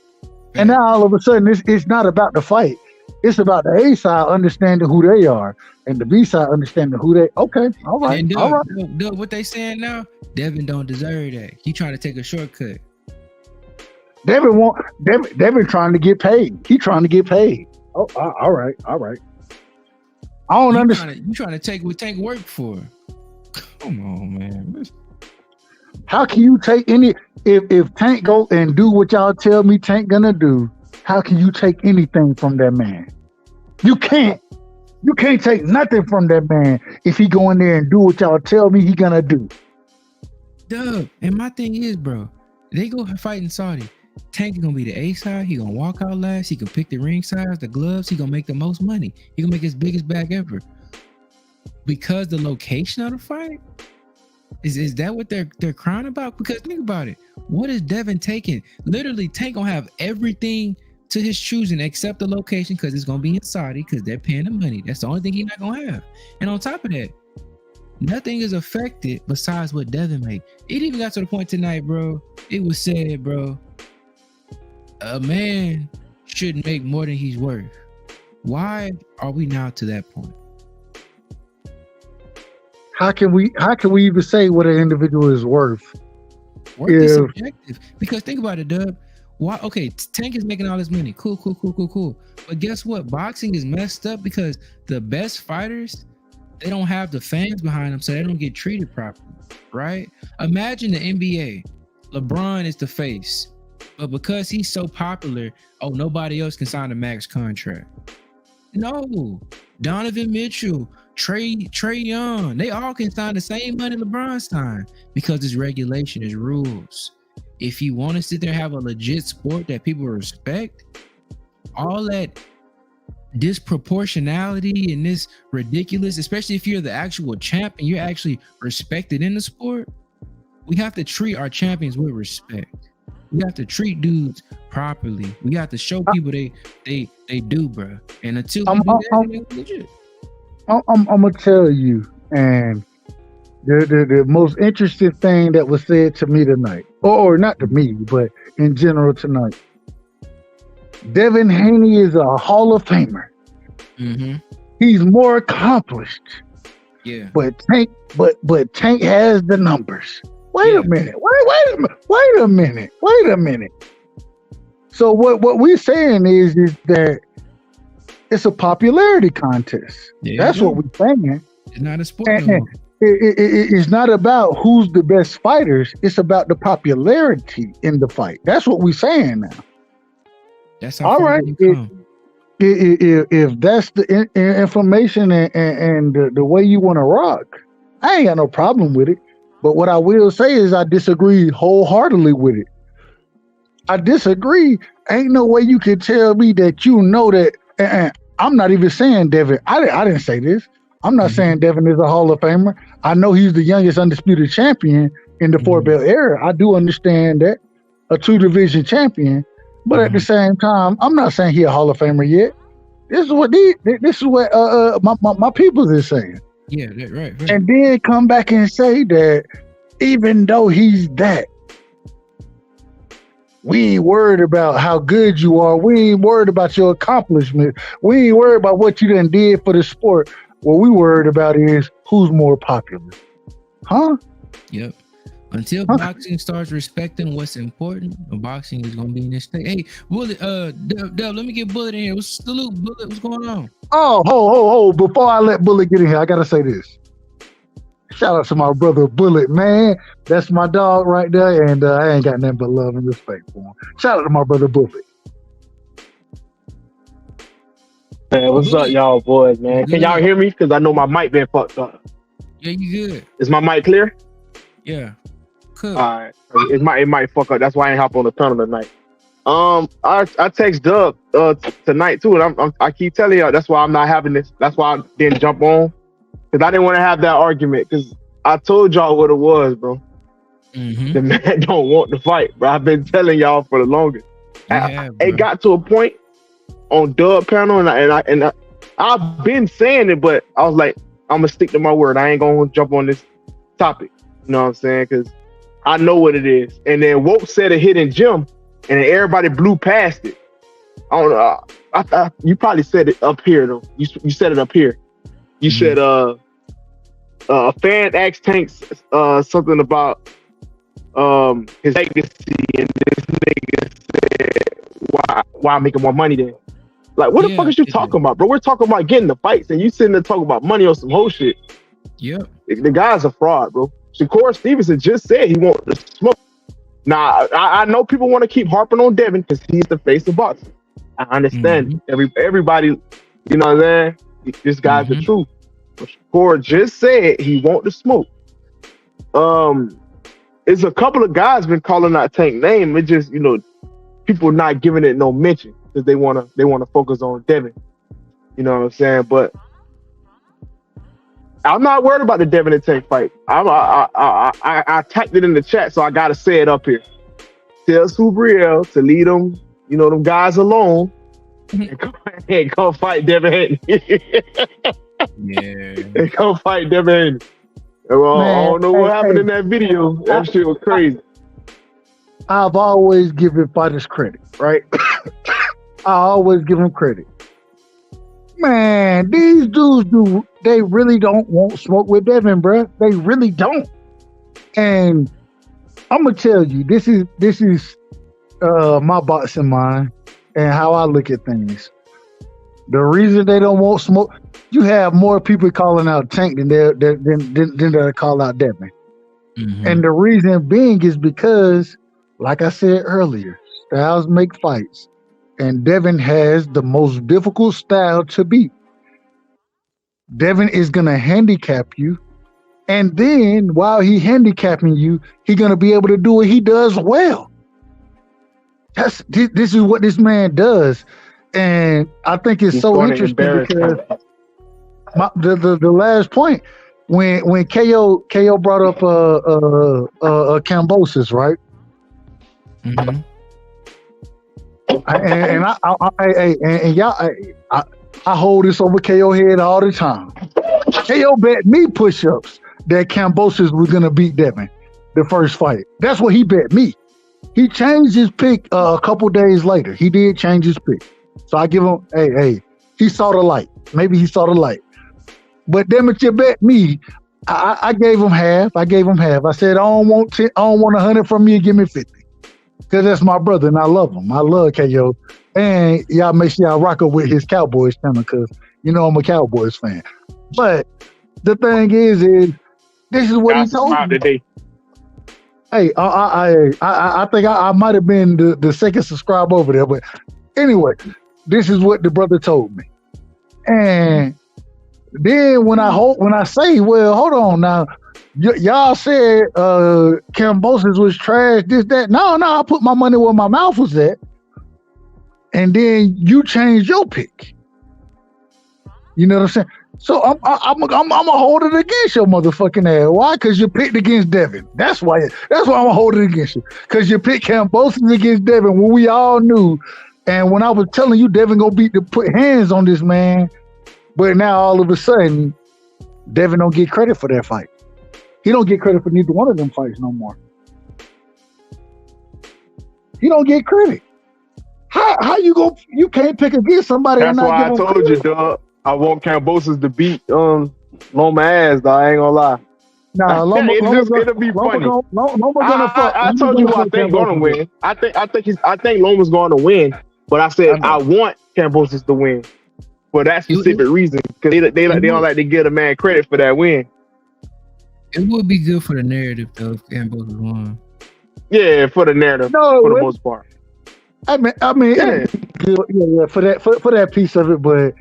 And now all of a sudden it's not about the fight. It's about the A side understanding who they are and the B side understanding who they. Okay, all right, and all right. What they saying now? Devin don't deserve that. He trying to take a shortcut. Devin trying to get paid. He trying to get paid. Oh, all right. I don't understand. You trying to take what Tank worked for? Come on, man. How can you take any if Tank go and do what y'all tell me Tank gonna do? How can you take anything from that man? You can't. You can't take nothing from that man if he go in there and do what y'all tell me he gonna do. Duh. And my thing is, bro, they go fight in Saudi. Tank is gonna be the A side. He gonna walk out last. He can pick the ring size, the gloves. He gonna make the most money. He gonna make his biggest bag ever. Because the location of the fight is that what they're crying about? Because think about it. What is Devin taking? Literally, Tank gonna have everything to his choosing except the location because it's gonna be in Saudi because they're paying the money. That's the only thing he's not gonna have. And on top of that, nothing is affected besides what Devin made. It even got to the point tonight, bro. It was said, bro, a man shouldn't make more than he's worth. Why are we now to that point? How can we even say what an individual is worth? Worth is subjective. Because think about it, Dub. Why? Okay, Tank is making all this money. Cool. But guess what? Boxing is messed up because the best fighters, they don't have the fans behind them, so they don't get treated properly, right? Imagine the NBA. LeBron is the face. But because he's so popular, nobody else can sign a max contract. No. Donovan Mitchell, Trey Young, they all can sign the same money LeBron signed because it's regulation, it's rules. If you want to sit there and have a legit sport that people respect, all that disproportionality and this ridiculous, especially if you're the actual champ and you're actually respected in the sport, we have to treat our champions with respect. We have to treat dudes properly. We have to show people they do, bro. And until we do that, they're legit. I'm gonna tell you, and the most interesting thing that was said to me tonight, or not to me, but in general tonight, Devin Haney is a Hall of Famer. Mm-hmm. He's more accomplished. Yeah. But Tank has the numbers. Wait a minute. Wait a minute. So what we're saying is that it's a popularity contest. Yeah, that's what we're saying. It's not a sport no And more. it's not about who's the best fighters. It's about the popularity in the fight. That's what we're saying now. That's how All far right. you come. If that's the information and the way you want to rock, I ain't got no problem with it. But what I will say is I disagree wholeheartedly with it. I disagree. Ain't no way you can tell me that you know that. And I'm not even saying Devin. I didn't say this. I'm not saying Devin is a Hall of Famer. I know he's the youngest undisputed champion in the four belt era. I do understand that, a 2-division champion. But at the same time, I'm not saying he a Hall of Famer yet. This is what my peoples is saying. Yeah, right. And then come back and say that even though he's that, we ain't worried about how good you are. We ain't worried about your accomplishment. We ain't worried about what you done did for the sport. What we worried about is who's more popular. Huh? Yep. Until boxing starts respecting what's important, boxing is gonna be in this state. Hey, Bullet, Dub, let me get Bullet in here. Salute, Bullet. What's going on? Oh, ho. Before I let Bullet get in here, I gotta say this. Shout out to my brother Bullet, man. That's my dog right there, and I ain't got nothing but love and respect for him. Shout out to my brother Bullet. Man, what's up, y'all boys, man? Can y'all hear me? Because I know my mic been fucked up. Yeah, you good. Is my mic clear? Yeah. Cool. All right. It might fuck up. That's why I ain't hop on the tunnel tonight. I text Dub tonight too, and I keep telling y'all that's why I'm not having this. That's why I didn't jump on, because I didn't want to have that argument. Because I told y'all what it was, bro. The man don't want to fight, bro. I've been telling y'all for the longest. It got to a point on Dub panel, and I've been saying it, but I was like, I'm gonna stick to my word. I ain't gonna jump on this topic. You know what I'm saying? Because I know what it is. And then Woke said a hidden gem, and then everybody blew past it. I don't know. I you probably said it up here though. You said it up here. You said a fan asked Tanks something about his legacy, and this nigga said, why making more money then? Like, what the fuck is you talking about, bro? We're talking about getting the fights, and you sitting there talking about money on some whole shit. Yep. The guy's a fraud, bro. Shakur Stevenson just said he wants to smoke. Now, I know people want to keep harping on Devin because he's the face of boxing. I understand. Everybody, you know what I'm saying? This guy's the truth. But Shakur just said he wants to smoke. It's a couple of guys been calling out Tank name. It just, you know, people not giving it no mention because they wanna focus on Devin. You know what I'm saying? But I'm not worried about the Devin and Tank fight. I typed it in the chat, so I gotta say it up here. Tell Subriel to lead them, you know, them guys alone and go fight Devin Haney. And go fight Devin Haney. Well, I don't know what happened in that video. That shit was crazy. I've always given fighters credit, right? I always give them credit. Man, these dudes they really don't want smoke with Devin, bro. They really don't. And I'm gonna tell you, this is my boxing mind and how I look at things. The reason they don't want smoke, you have more people calling out Tank than they call out Devin. And the reason being is because, like I said earlier, styles make fights. And Devin has the most difficult style to beat. Devin is going to handicap you. And then while he handicapping you, he's going to be able to do what he does well. This is what this man does. And I think it's so interesting because the last point, when KO brought up Cambosis, right? I hold this over KO head all the time. KO bet me push-ups that Cambosis was gonna beat Devin the first fight. That's what he bet me. He changed his pick a couple days later. He did change his pick. So I give him, he saw the light. Maybe he saw the light. But damn it, you bet me. I gave him half. I said, I don't want 100 from you. Give me 50. Because that's my brother and I love him. I love KO. And y'all make sure y'all rock up with his Cowboys channel because, you know, I'm a Cowboys fan. But the thing is this is what he told me. Today. Hey, I think I might have been the second subscribe over there, but anyway, this is what the brother told me. And then when I say, well, hold on now, y'all said Kambosos was trash, this, that. No, I put my money where my mouth was at. And then you changed your pick. You know what I'm saying? So I'm gonna hold it against your motherfucking ass. Why? Because you picked against Devin. That's why I'm gonna hold it against you. Because you picked Kambosos against Devin when we all knew. And when I was telling you Devin gonna put hands on this man, but now all of a sudden, Devin don't get credit for that fight. He don't get credit for neither one of them fights no more. He don't get credit. How you can't pick against somebody? That's why I told you, dog. I want Kambosos to beat Loma ass, dog. I ain't gonna lie. Nah, it'll be funny. I told you who I think gonna win. I think Loma's gonna win, but I said I want Kambosos to win for that specific reason, because they don't like to give a man credit for that win. It would be good for the narrative though if Kambosos won. Yeah, for the narrative, for the most part. I mean, yeah, for that piece of it, but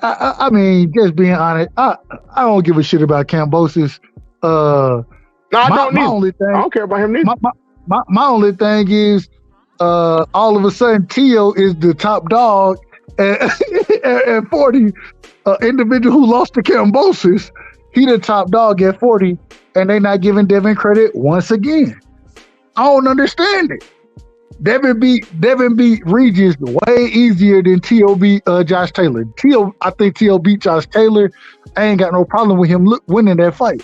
I mean, just being honest, I don't give a shit about Kambosos. No, I don't care about him neither. My only thing is, all of a sudden, Tio is the top dog at 40. Individual who lost to Kambosos, he the top dog at 40, and they not giving Devin credit once again. I don't understand it. Devin beat Regis way easier than T.O. beat Josh Taylor. I think T.O. beat Josh Taylor. I ain't got no problem with him winning that fight.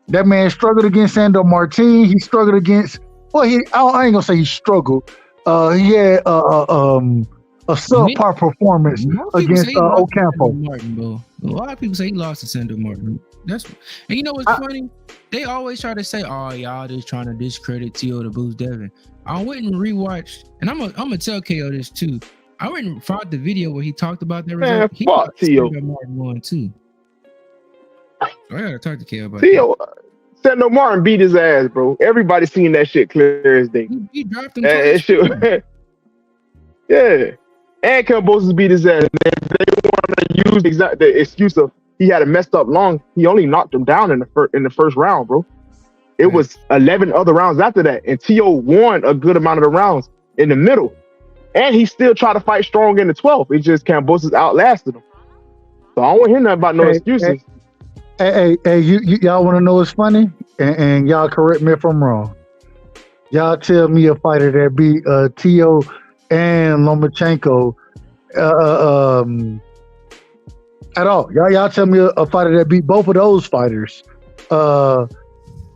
That man struggled against Sandor Martin. He struggled against, I ain't gonna say he struggled. He had a subpar performance against Ocampo. Martin, bro. A lot of people say he lost to Sandor Martin. And you know what's funny? They always try to say, "Oh, y'all just trying to discredit T.O. to boost Devin." I went and rewatched, and I'm gonna tell KO this too. I went and found the video where he talked about that result. He fuck T.O. Martin won too. So I gotta talk to KO about T.O. Sandor Martin beat his ass, bro. Everybody seen that shit clear as day. He dropped him. Yeah. And Kambosos beat his ass. And they want to use the excuse of he had a messed up lung. He only knocked him down in the first round, bro. It was 11 other rounds after that, and T.O. won a good amount of the rounds in the middle. And he still tried to fight strong in the 12th. It's just Kambosos outlasted him. So I don't want to hear nothing about no excuses. Hey, y'all want to know what's funny? And y'all correct me if I'm wrong. Y'all tell me a fighter that beat T.O. and Lomachenko at all. Y'all tell me a fighter that beat both of those fighters.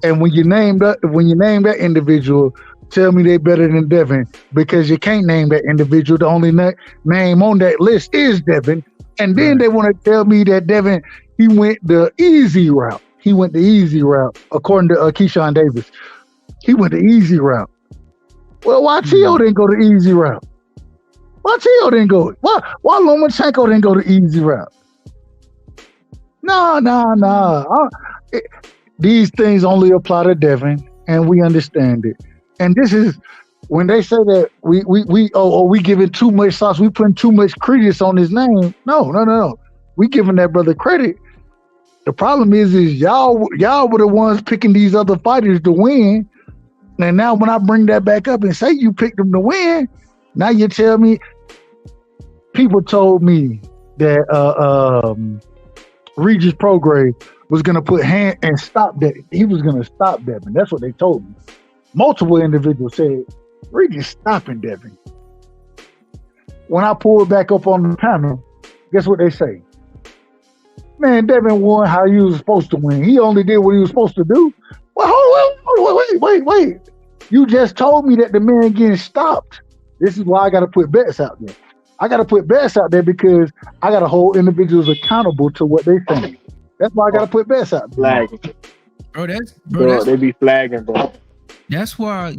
And when you name that individual, tell me they better than Devin, because you can't name that individual. The only name on that list is Devin. And then they want to tell me that Devin, he went the easy route. He went the easy route, according to Keyshawn Davis. He went the easy route. Well, why T.O. didn't go the easy route? Why T.O. didn't go? Why Lomachenko didn't go the easy route? No. These things only apply to Devin, and we understand it. And this is when they say that we giving too much sauce, we putting too much credence on his name. No. We giving that brother credit. The problem is y'all were the ones picking these other fighters to win. And now when I bring that back up and say you picked them to win, now you tell me people told me that Regis Prograis was going to put hand and stop that. He was going to stop Devin. That's what they told me. Multiple individuals said, Regis stopping Devin. When I pulled back up on the panel, guess what they say? Man, Devin won how he was supposed to win. He only did what he was supposed to do. Well, hold on, wait. You just told me that the man getting stopped. This is why I got to put bets out there. I got to put bets out there because I got to hold individuals accountable to what they think. That's why I got to put bets out there. Flagging. Bro, they be flagging, bro. That's why,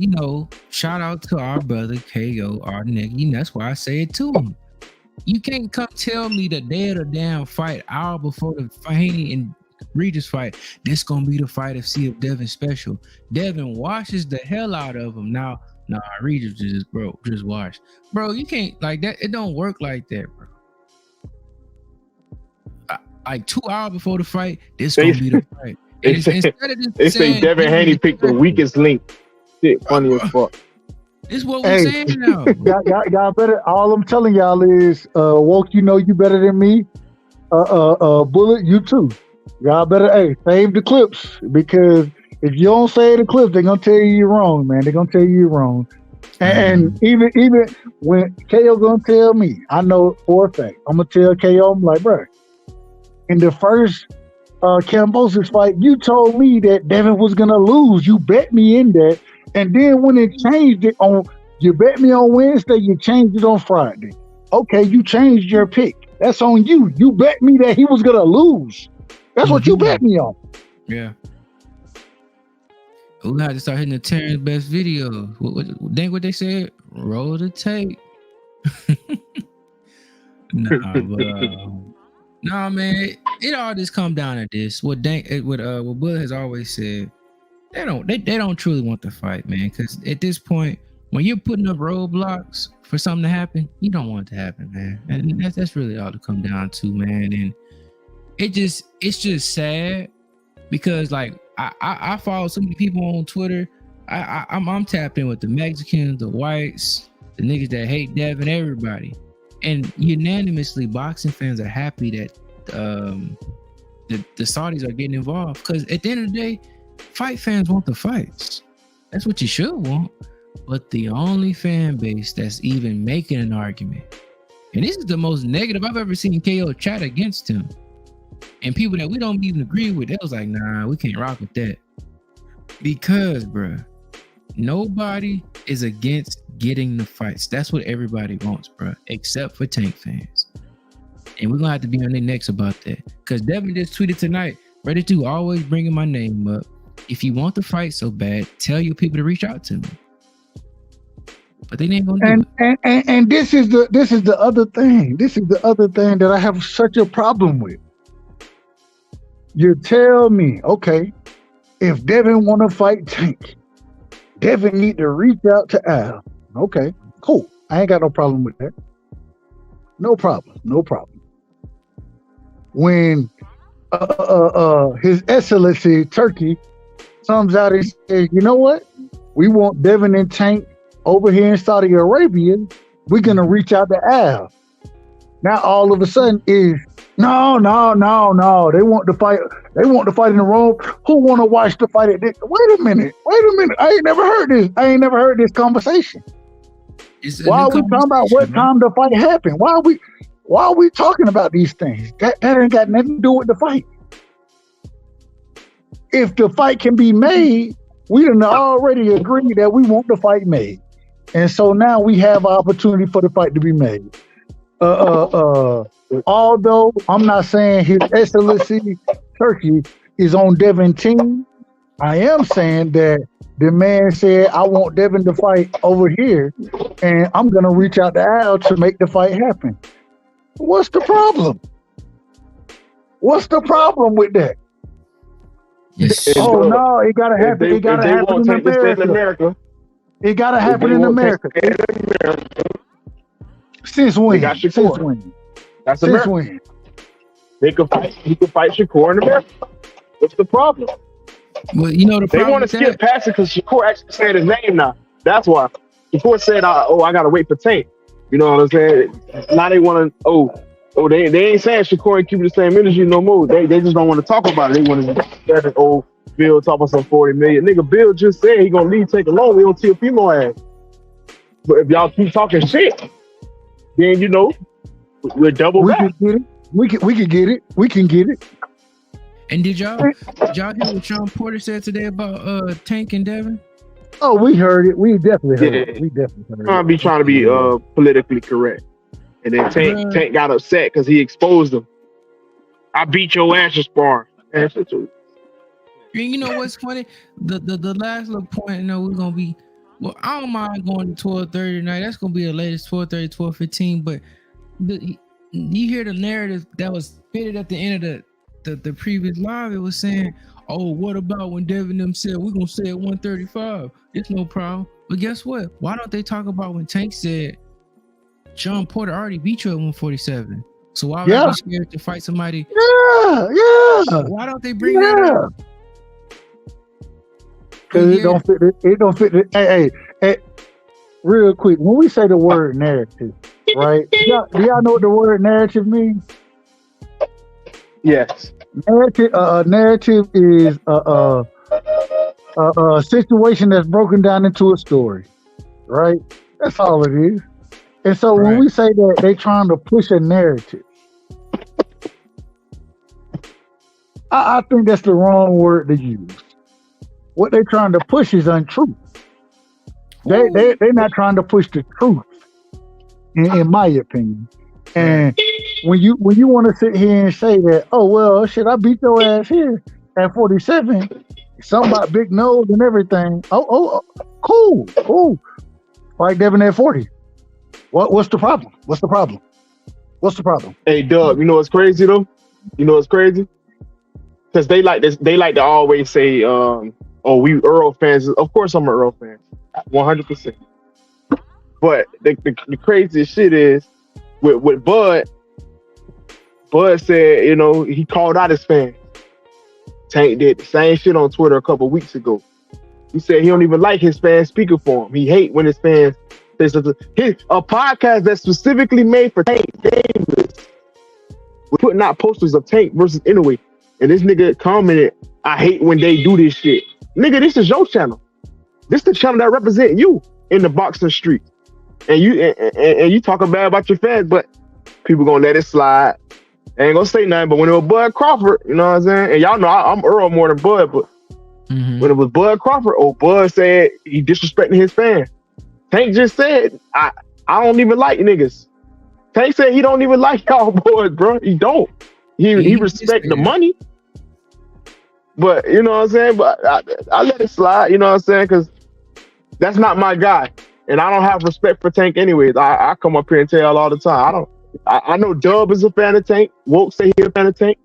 shout out to our brother KO, our nigga. That's why I say it to him. You can't come tell me the day of the damn fight, hour before the Haney and Regis fight. This gonna be the fight of see if Devin special. Devin washes the hell out of him. Nah, Regis just wash. Bro, you can't like that. It don't work like that, bro. Like 2 hours before the fight, this gonna be the fight. They say Devin Haney picked the weakest link. Shit, funny as fuck. This is what we're saying now. Y'all better. All I'm telling y'all is, Woke, you know you better than me. Bullet, you too. Y'all better, save the clips, because if you don't save the clips, they're gonna tell you you're wrong, man. They're gonna tell you you're wrong. And even when KO gonna tell me, I know for a fact, I'm gonna tell KO, I'm like, bro, in the first Kambosos fight, you told me that Devin was gonna lose. You bet me in that, and then when it changed it you bet me on Wednesday, you changed it on Friday. Okay, you changed your pick. That's on you. You bet me that he was gonna lose. That's what you bet me on. Yeah. We had to start hitting the Terrence best video. Think what they said? Roll the tape. Nah, man. It all just come down to this. What Bullet has always said. They don't truly want to fight, man. Because at this point, when you're putting up roadblocks for something to happen, you don't want it to happen, man. And that's really all to come down to, man. And it's just sad because like I follow so many people on Twitter. I'm tapped in with the Mexicans, the whites, the niggas that hate Devin, everybody. And unanimously, boxing fans are happy that the Saudis are getting involved, because at the end of the day, fight fans want the fights. That's what you should want. But the only fan base that's even making an argument, and this is the most negative I've ever seen KO chat against him, and people that we don't even agree with, they was like, nah, we can't rock with that. Because, bruh, nobody is against getting the fights. That's what everybody wants, bruh, except for Tank fans. And we're gonna have to be on their necks about that. Because Devin just tweeted tonight, Ready to always bringing my name up. If you want the fight so bad, tell your people to reach out to me. But they ain't gonna do it. And this is the other thing. This is the other thing that I have such a problem with. You tell me, okay, if Devin want to fight Tank, Devin need to reach out to Al. Okay, cool. I ain't got no problem with that. No problem. When His Excellency Turkey comes out and says, you know what? We want Devin and Tank over here in Saudi Arabia. We're gonna reach out to Al. Now all of a sudden is no. They want to fight. They want to fight in the room. Who want to watch the fight? Wait a minute. I ain't never heard this conversation. Why are we talking about what time the fight happened? Why are we talking about these things? That ain't got nothing to do with the fight. If the fight can be made, we done already agreed that we want the fight made. And so now we have an opportunity for the fight to be made. Although I'm not saying His Excellency Turkey is on Devin's team, I am saying that the man said, I want Devin to fight over here, and I'm going to reach out to Al to make the fight happen. What's the problem? What's the problem with that? Yes. No, it got to happen. It got to happen in America. It got to happen in America. Since when? Since when? That's America. Since when? He could fight Shakur in America. What's the problem? Well, you know the problem. They want to skip past it because Shakur actually said his name now. That's why. Shakur said, I got to wait for Tank. You know what I'm saying? Now they want to, they ain't saying Shakur ain't keeping the same energy no more. They just don't want to talk about it. They want to Bill talk about some 40 million. Nigga, Bill just said he gonna leave Tank alone. We don't see a female ass. But if y'all keep talking shit, then we'll double back. We can get it. We can get it. And did y'all hear what Sean Porter said today about Tank and Devin? Oh, we heard it. We definitely heard it. We definitely heard it. I'll be trying to be politically correct. And then Tank got upset because he exposed him. I beat your ass in sparring. You know what's funny? The last little point, we're gonna be. Well, I don't mind going to 12:30 tonight. That's gonna be the latest 12:30, 12:15. But you hear the narrative that was fitted at the end of the previous live, it was saying, oh, what about when Devin them said we're gonna say at 135? It's no problem. But guess what? Why don't they talk about when Tank said John Porter already beat you at 147? So why would I be scared to fight somebody? Yeah. Why don't they bring that up? Because it don't fit. It don't fit. Hey, real quick, when we say the word narrative, right? Do y'all know what the word narrative means? Yes. Narrative is a situation that's broken down into a story, right? That's all it is. And so when we say that they trying to push a narrative, I think that's the wrong word to use. What they're trying to push is untruth. They're not trying to push the truth, in my opinion. And when you want to sit here and say that, oh well, shit, I beat your ass here at 47, something about big nose and everything. Oh, cool. Fight Devin at 40. What's the problem? What's the problem? Hey, Dub, you know what's crazy though? You know what's crazy? Because they like this. They like to always say, "Oh, we Earl fans." Of course, I'm an Earl fan, 100%. But the craziest shit is with Bud. Bud said, you know, he called out his fans. Tank did the same shit on Twitter a couple weeks ago. He said he don't even like his fans speaking for him. He hate when his fans say something. A podcast that's specifically made for Tank Davis. We're putting out posters of Tank versus Inoue. And this nigga commented, I hate when they do this shit. Nigga, this is your channel. This is the channel that represent you in the boxing street. And you talking bad about your fans, but people gonna let it slide. They ain't gonna say nothing. But when it was Bud Crawford, you know what I'm saying? And y'all know I'm Earl more than Bud, but when it was Bud Crawford, Bud said he disrespecting his fans. Tank just said, I don't even like niggas. Tank said he don't even like y'all boys, bro. He don't. He respect the money. But you know what I'm saying? But I let it slide, you know what I'm saying? Because that's not my guy. And I don't have respect for Tank anyways. I come up here and tell all the time. I know Dub is a fan of Tank. Woke say he's a fan of Tank.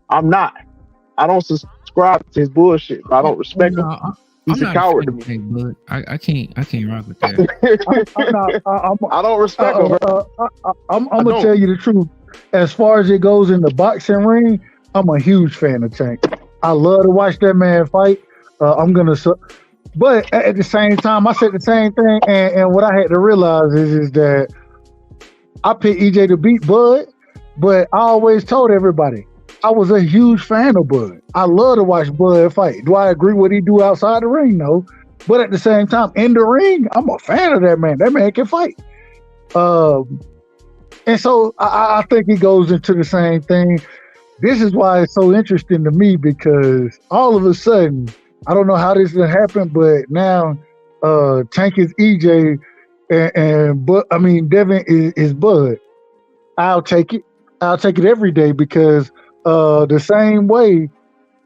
I'm not. I don't subscribe to his bullshit. I don't respect him. He's a coward to me. Tank, but I can't rock with that. I don't respect him. I'm gonna tell you the truth. As far as it goes in the boxing ring, I'm a huge fan of Tank. I love to watch that man fight. But at the same time, I said the same thing, and what I had to realize is that I picked EJ to beat Bud, but I always told everybody I was a huge fan of Bud. I love to watch Bud fight. Do I agree with what he do outside the ring? No. But at the same time, in the ring, I'm a fan of that man. That man can fight. And so I think he goes into the same thing. This is why it's so interesting to me, because all of a sudden, I don't know how this will happen, but now Tank is EJ and Devin is Bud. I'll take it. I'll take it every day, because the same way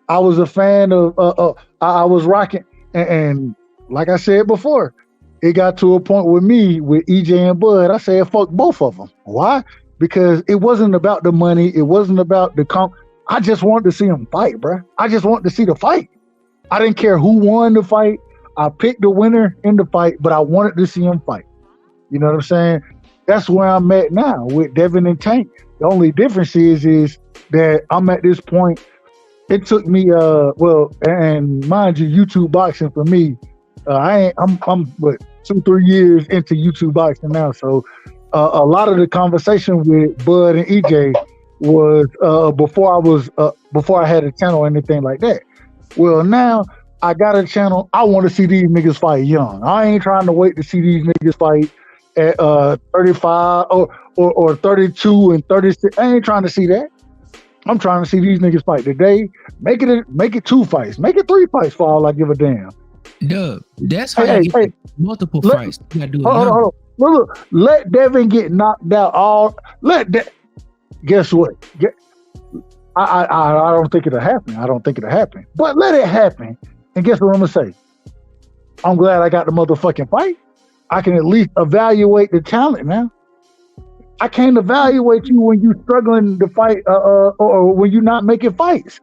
I was a fan of, I was rocking. And like I said before, it got to a point with me with EJ and Bud. I said, fuck both of them. Why? Because it wasn't about the money. It wasn't about the I just wanted to see them fight, bro. I just wanted to see the fight. I didn't care who won the fight. I picked the winner in the fight, but I wanted to see him fight. You know what I'm saying? That's where I'm at now with Devin and Tank. The only difference is that I'm at this point. It took me, and mind you, YouTube boxing for me, I'm 2-3 years into YouTube boxing now. So a lot of the conversation with Bud and EJ was before I had a channel or anything like that. Well, now I got a channel. I want to see these niggas fight young. I ain't trying to wait to see these niggas fight at 35 or 32 and 36. I ain't trying to see that. I'm trying to see these niggas fight today. Make it 2 fights. Make it 3 fights for all I give a damn. Dub, that's how you get multiple fights. You gotta do it. Hold on. Look, let Devin get knocked out. Guess what? I don't think it'll happen. But let it happen. And guess what I'm gonna say? I'm glad I got the motherfucking fight. I can at least evaluate the talent now. I can't evaluate you when you're struggling to fight, or when you're not making fights.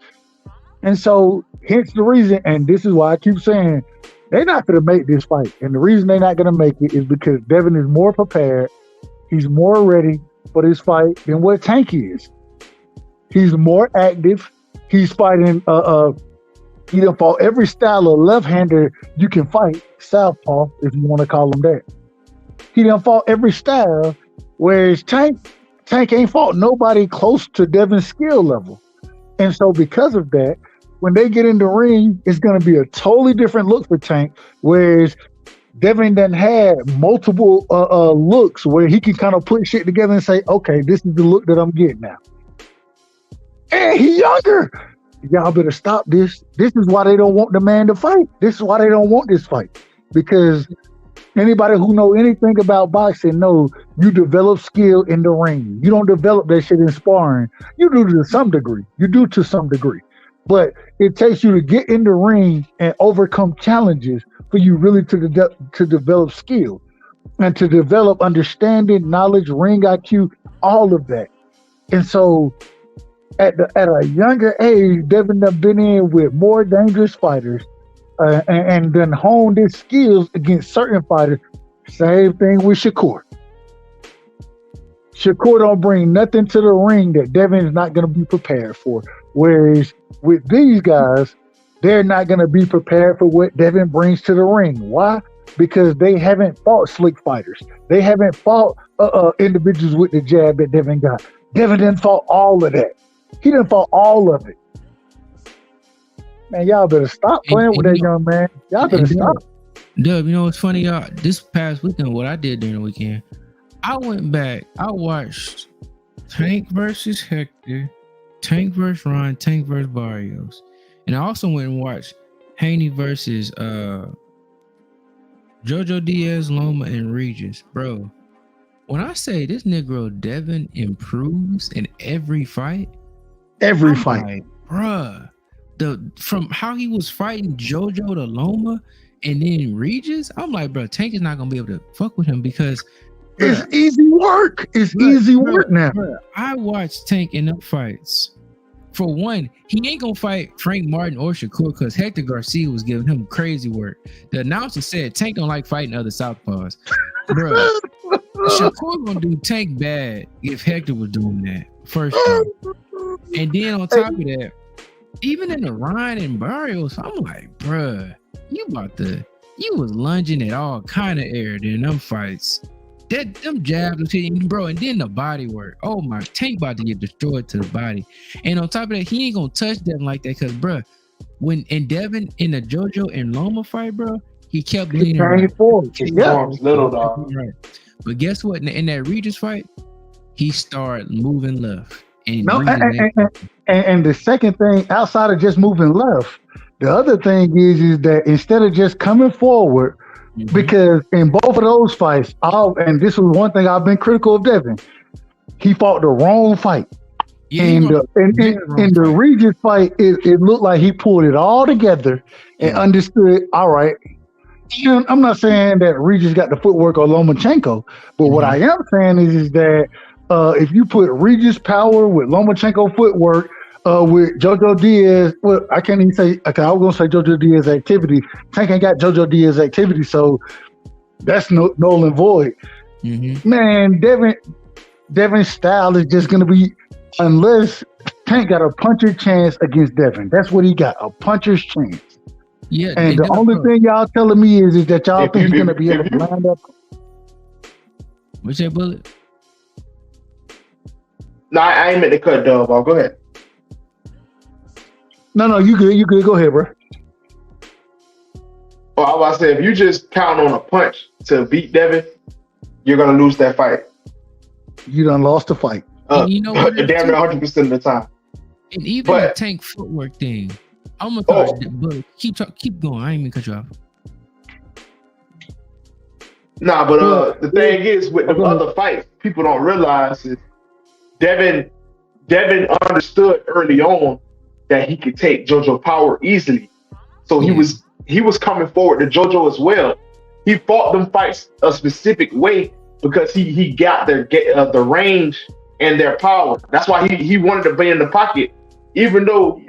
And so, hence the reason, and this is why I keep saying they're not going to make this fight. And the reason they're not going to make it is because Devin is more prepared. He's more ready for this fight than what Tank is. He's more active. He's fighting. He done fought every style of left-hander you can fight, southpaw, if you want to call him that. He done fought every style, whereas Tank ain't fought nobody close to Devin's skill level. And so because of that, when they get in the ring, it's going to be a totally different look for Tank, whereas Devin done had multiple looks where he can kind of put shit together and say, okay, this is the look that I'm getting now. And he younger. Y'all better stop this. This is why they don't want the man to fight. This is why they don't want this fight. Because anybody who know anything about boxing knows you develop skill in the ring. You don't develop that shit in sparring. You do to some degree. But it takes you to get in the ring and overcome challenges for you really to develop skill and to develop understanding, knowledge, ring IQ, all of that. And so at a younger age, Devin have been in with more dangerous fighters and then honed his skills against certain fighters. Same thing with Shakur. Shakur don't bring nothing to the ring that Devin is not going to be prepared for. Whereas with these guys, they're not going to be prepared for what Devin brings to the ring. Why? Because they haven't fought slick fighters. They haven't fought individuals with the jab that Devin got. Devin didn't fought all of that. He didn't fought all of it. Man, y'all better stop playing with that young man. Y'all better stop. Dub, you know what's funny, y'all? This past weekend, what I did during the weekend, I went back, I watched Tank versus Hector, Tank versus Ron, Tank versus Barrios. And I also went and watched Haney versus Jojo Diaz, Loma, and Regis. Bro, when I say this Negro Devin improves in every fight, like, bruh, from how he was fighting Jojo to Loma and then Regis, I'm like, bro, Tank is not gonna be able to fuck with him because it's easy work. It's easy work now. Bruh, I watched Tank in them fights. For one, he ain't gonna fight Frank Martin or Shakur because Hector Garcia was giving him crazy work. The announcer said Tank don't like fighting other southpaws. Bro, Shakur gonna do Tank bad if Hector was doing that first time. And then on top of that, even in the Ryan and Barrios, I'm like, bruh, you was lunging at all kind of air in them fights. Them jabs was hitting, bro, and then the body work. Oh my, Tank about to get destroyed to the body. And on top of that, he ain't gonna touch Devin like that because, bro, when in Devin in the JoJo and Loma fight, bro, he kept leaning right. forward. Little dog. Right. But guess what? In that Regis fight, he started moving left. And the second thing, outside of just moving left, the other thing is that instead of just coming forward, because in both of those fights, and this was one thing I've been critical of Devin, he fought the wrong fight. Yeah, in the Regis fight, it looked like he pulled it all together and understood, all right, I'm not saying that Regis got the footwork of Lomachenko, but what I am saying is that if you put Regis power with Lomachenko footwork, with JoJo Diaz, well, I can't even say, okay, I was going to say JoJo Diaz activity. Tank ain't got JoJo Diaz activity, so that's null and void. Man, Devin's style is just going to be, unless Tank got a puncher's chance against Devin. That's what he got, a puncher's chance. Yeah, and the only thing y'all telling me is that y'all think he's going to be able to line up. What's that, Bullet? No, I ain't meant to cut Dub off. Go ahead. No, you good. You good. Go ahead, bro. Well, I was saying, if you just count on a punch to beat Devin, you're going to lose that fight. You done lost the fight. You know what? Damn near 100% of the time. And even the Tank footwork thing, I'm going to touch but keep going. I ain't even cut you off. Nah, but the thing is, with the other fights, people don't realize is Devin understood early on that he could take JoJo power easily. So he was coming forward to JoJo as well. He fought them fights a specific way because he got the range and their power. That's why he wanted to be in the pocket, even though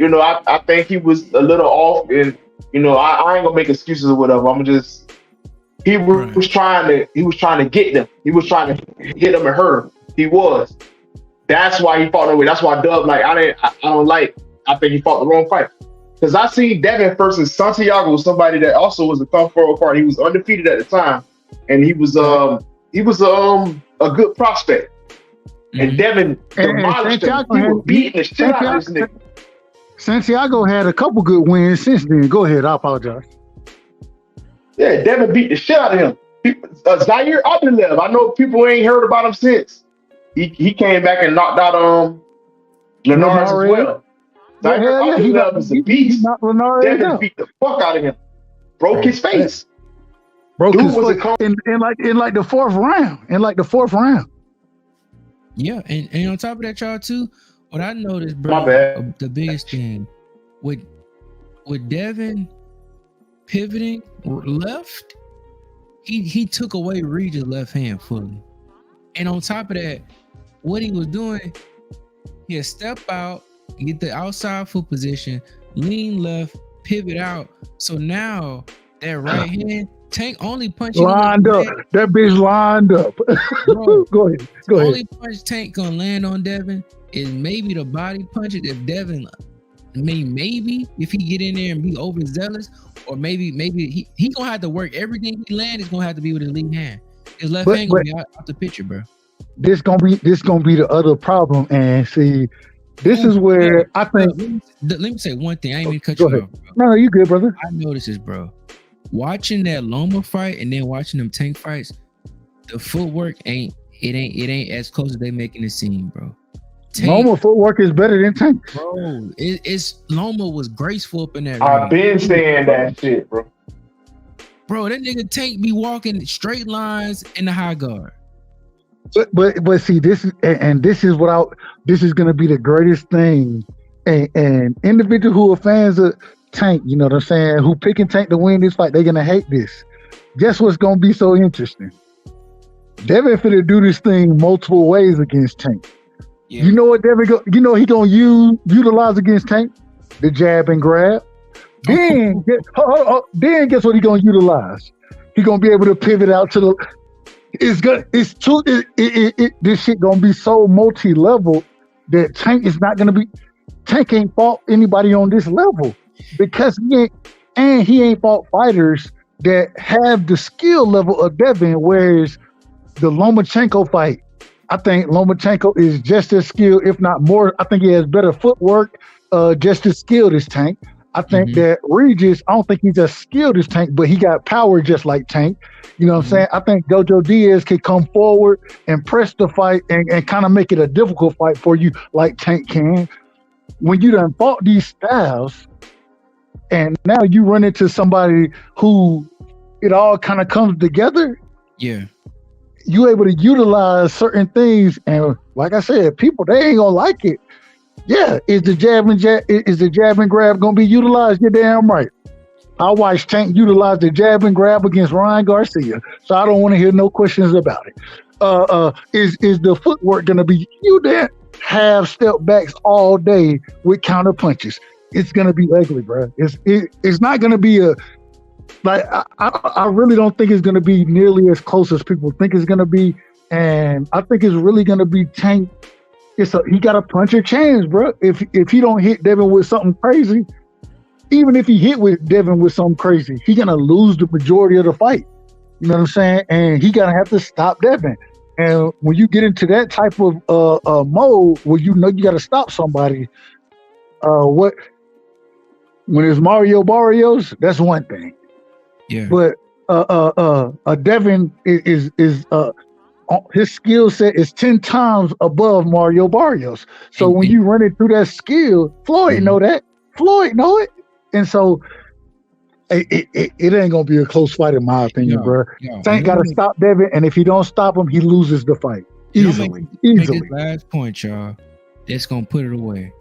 I think he was a little off, and I ain't gonna make excuses or whatever. I'm just he was trying to get them. He was trying to hit them and hurt them. He was. That's why he fought that way. That's why Dub I think he fought the wrong fight. Because I seen Devin versus Santiago, somebody that also was a tough fighter. He was undefeated at the time, and he was a good prospect. And Devin demolished him. He was beating the shit out of this nigga. Santiago had a couple good wins since then. Go ahead, I apologize. Yeah, Devin beat the shit out of him. Zaire Abdulev, I know people ain't heard about him since. He came back and knocked out Linares as well. Zaire Abdulev is a beast. Devin beat the fuck out of him. Broke his face. Broke his face in like the fourth round. Yeah, and on top of that, y'all too, what I noticed, bro, the biggest thing with Devin pivoting left, he took away Regis' left hand fully. And on top of that, what he was doing, he'll step out, get the outside foot position, lean left, pivot out. So now that right hand, Tank only punching lined up. That bitch lined up. Bro, go ahead. Only punch Tank gonna land on Devin is maybe the body punches if Devin, maybe if he get in there and be overzealous, or maybe he gonna have to work everything he land is gonna have to be with his lead hand. His left hand gonna be out the picture, bro. This gonna be the other problem, and see, this is where I think. Let me say one thing. I ain't even cut you off, bro. No, you good, brother. I noticed this, bro. Watching that Loma fight and then watching them Tank fights, the footwork ain't as close as they making it seem, bro. Loma footwork is better than Tank, bro. It's Loma was graceful up in that. I've been saying that shit, bro. Bro, that nigga Tank be walking straight lines in the high guard. But see, this is gonna be the greatest thing. And individuals who are fans of Tank, you know what I'm saying, who picking Tank to win this fight, they're gonna hate this. Guess what's gonna be so interesting? Devin finna do this thing multiple ways against Tank. Yeah. You know what Devin he gonna utilize against Tank? The jab and grab. Then guess what he gonna utilize? He gonna be able to pivot out to the. This shit gonna be so multi-level that Tank is not gonna be. Tank ain't fought anybody on this level because he ain't fought fighters that have the skill level of Devin. Whereas the Lomachenko fight, I think Lomachenko is just as skilled, if not more. I think he has better footwork, just as skilled as Tank. I think that Regis, I don't think he's as skilled as Tank, but he got power just like Tank. You know what I'm saying? I think Jojo Diaz could come forward and press the fight and kind of make it a difficult fight for you like Tank can. When you done fought these styles and now you run into somebody who it all kind of comes together. Yeah. You able to utilize certain things. And like I said, people, they ain't gonna like it. Yeah, is the jab and grab gonna be utilized? You're damn right. I watched Tank utilize the jab and grab against Ryan Garcia, so I don't want to hear no questions about it. Is the footwork gonna be? You didn't have step backs all day with counter punches. It's gonna be ugly, bro. It's not gonna be I really don't think it's gonna be nearly as close as people think it's gonna be, and I think it's really gonna be Tank. He got a punch or chance, bro. If he don't hit Devin with something crazy, even if he hit with Devin with something crazy, he gonna lose the majority of the fight. You know what I'm saying? And he gonna have to stop Devin. And when you get into that type of mode where you know you gotta stop somebody, when it's Mario Barrios, that's one thing. Yeah. But Devin is his skill set is 10 times above Mario Barrios. So when you run it through that skill, Floyd know that. Floyd know it. And so it ain't gonna be a close fight in my opinion, bro. Tank gotta stop Devin, and if he don't stop him, he loses the fight. Easily. Make this last point, y'all. That's gonna put it away.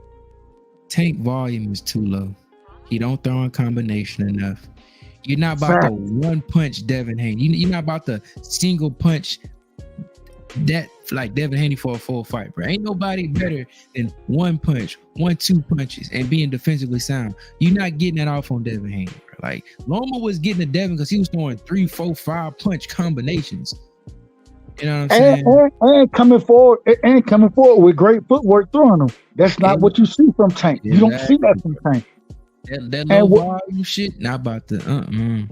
Tank volume is too low. He don't throw in combination enough. You're not about to one punch Devin Haney. You're not about to single punch that like Devin Haney for a full fight, bro. Ain't nobody better than 1 punch, 1-2 punches, and being defensively sound. You're not getting that off on Devin Haney, bro. Like Loma was getting to Devin because he was throwing 3, 4, 5 punch combinations. You know what I'm saying? And coming forward with great footwork throwing them. That's not what you see from Tank. You don't see that from Tank. That low volume shit, not about the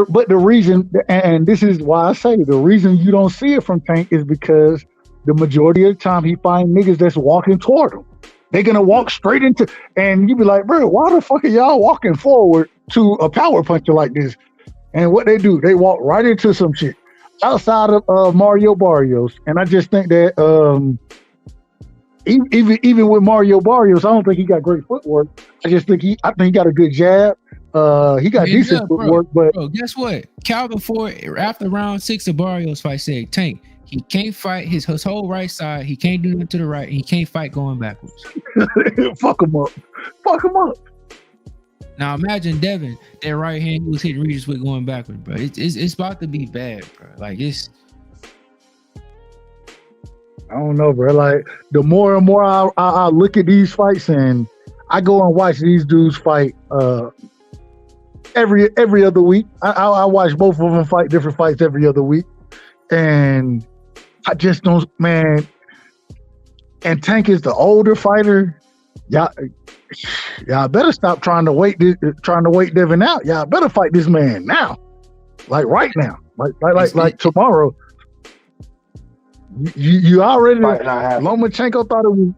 But the reason, and this is why I say the reason you don't see it from Tank is because the majority of the time he find niggas that's walking toward him. They're gonna walk straight into, and you be like, bro, why the fuck are y'all walking forward to a power puncher like this? And what they do, they walk right into some shit outside of Mario Barrios. And I just think that even with Mario Barrios, I don't think he got great footwork. I think he got a good jab. He got decent footwork, but guess what? Calvin Ford, after round 6 of Barrios fight, said Tank, he can't fight his whole right side. He can't do nothing to the right. He can't fight going backwards. Fuck him up. Now imagine Devin, that right hand he was hitting Regis with going backwards, bro. It's about to be bad, bro. Like it's. I don't know, bro. Like the more and more I look at these fights, and I go and watch these dudes fight. Every other week, I watch both of them fight different fights every other week, and I just don't, man. And Tank is the older fighter. Y'all better stop trying to wait Devin out. Y'all better fight this man now, like right now, like tomorrow. You already Lomachenko thought it was.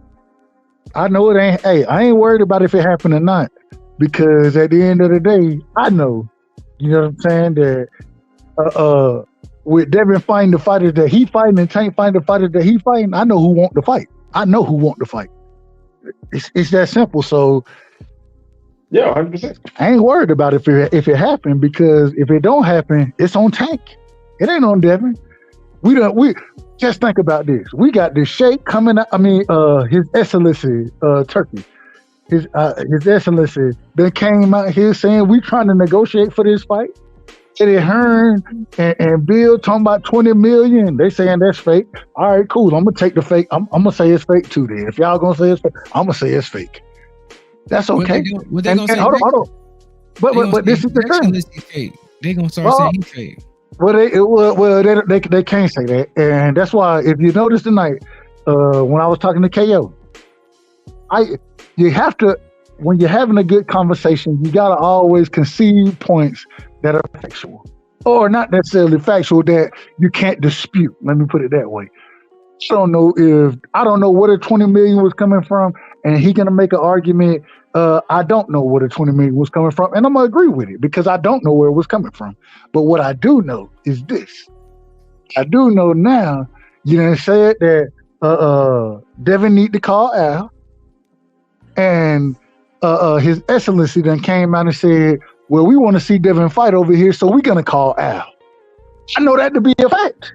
I know it ain't. Hey, I ain't worried about if it happened or not. Because at the end of the day, I know, you know what I'm saying, that with Devin fighting the fighters that he fighting and Tank fighting the fighters that he fighting, I know who want to fight. It's that simple. So yeah, 100%. I ain't worried about if it happened, because if it don't happen, it's on Tank. It ain't on Devin. We just think about this. We got this Sheikh coming out. I mean, His Excellency Turkey. His Excellency then came out here saying we trying to negotiate for this fight. Eddie Hearn and Bill talking about 20 million. They saying that's fake. All right, cool. I'm gonna take the fake. I'm gonna say it's fake too. Then if y'all gonna say it's fake, I'm gonna say it's fake. That's okay. What they gonna say? Hold on. But this is the thing. They gonna start saying he's fake. Well, they can't say that, and that's why if you notice tonight, when I was talking to KO, you have to, when you're having a good conversation, you got to always concede points that are factual, or not necessarily factual, that you can't dispute. Let me put it that way. I don't know where the 20 million was coming from, and he gonna make an argument. I don't know where the 20 million was coming from, and I'm gonna agree with it because I don't know where it was coming from. But what I do know is this: I do know now. You done said that Devin need to call Al. And His Excellency then came out and said, well, we want to see Devin fight over here, so we're going to call Al. I know that to be a fact.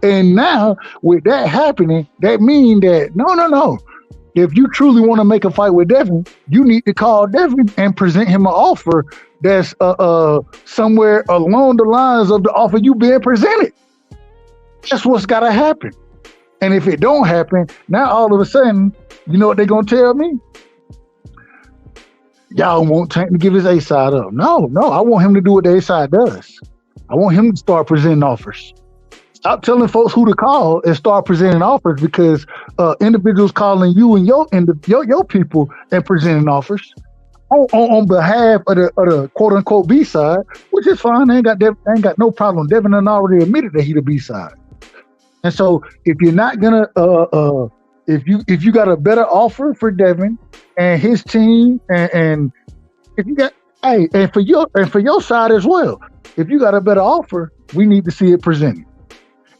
And now, with that happening, that means that, no. If you truly want to make a fight with Devin, you need to call Devin and present him an offer that's somewhere along the lines of the offer you being presented. That's what's got to happen. And if it don't happen, now all of a sudden, you know what they're going to tell me? Y'all want Tank to give his A side up. No, I want him to do what the A side does. I want him to start presenting offers. Stop telling folks who to call and start presenting offers, because individuals calling you and your people and presenting offers on behalf of the quote unquote B side, which is fine. I ain't got no problem. Devin done already admitted that he the B side. And so if you're not gonna if you got a better offer for Devin and his team, and if you got and for your side as well, if you got a better offer, we need to see it presented.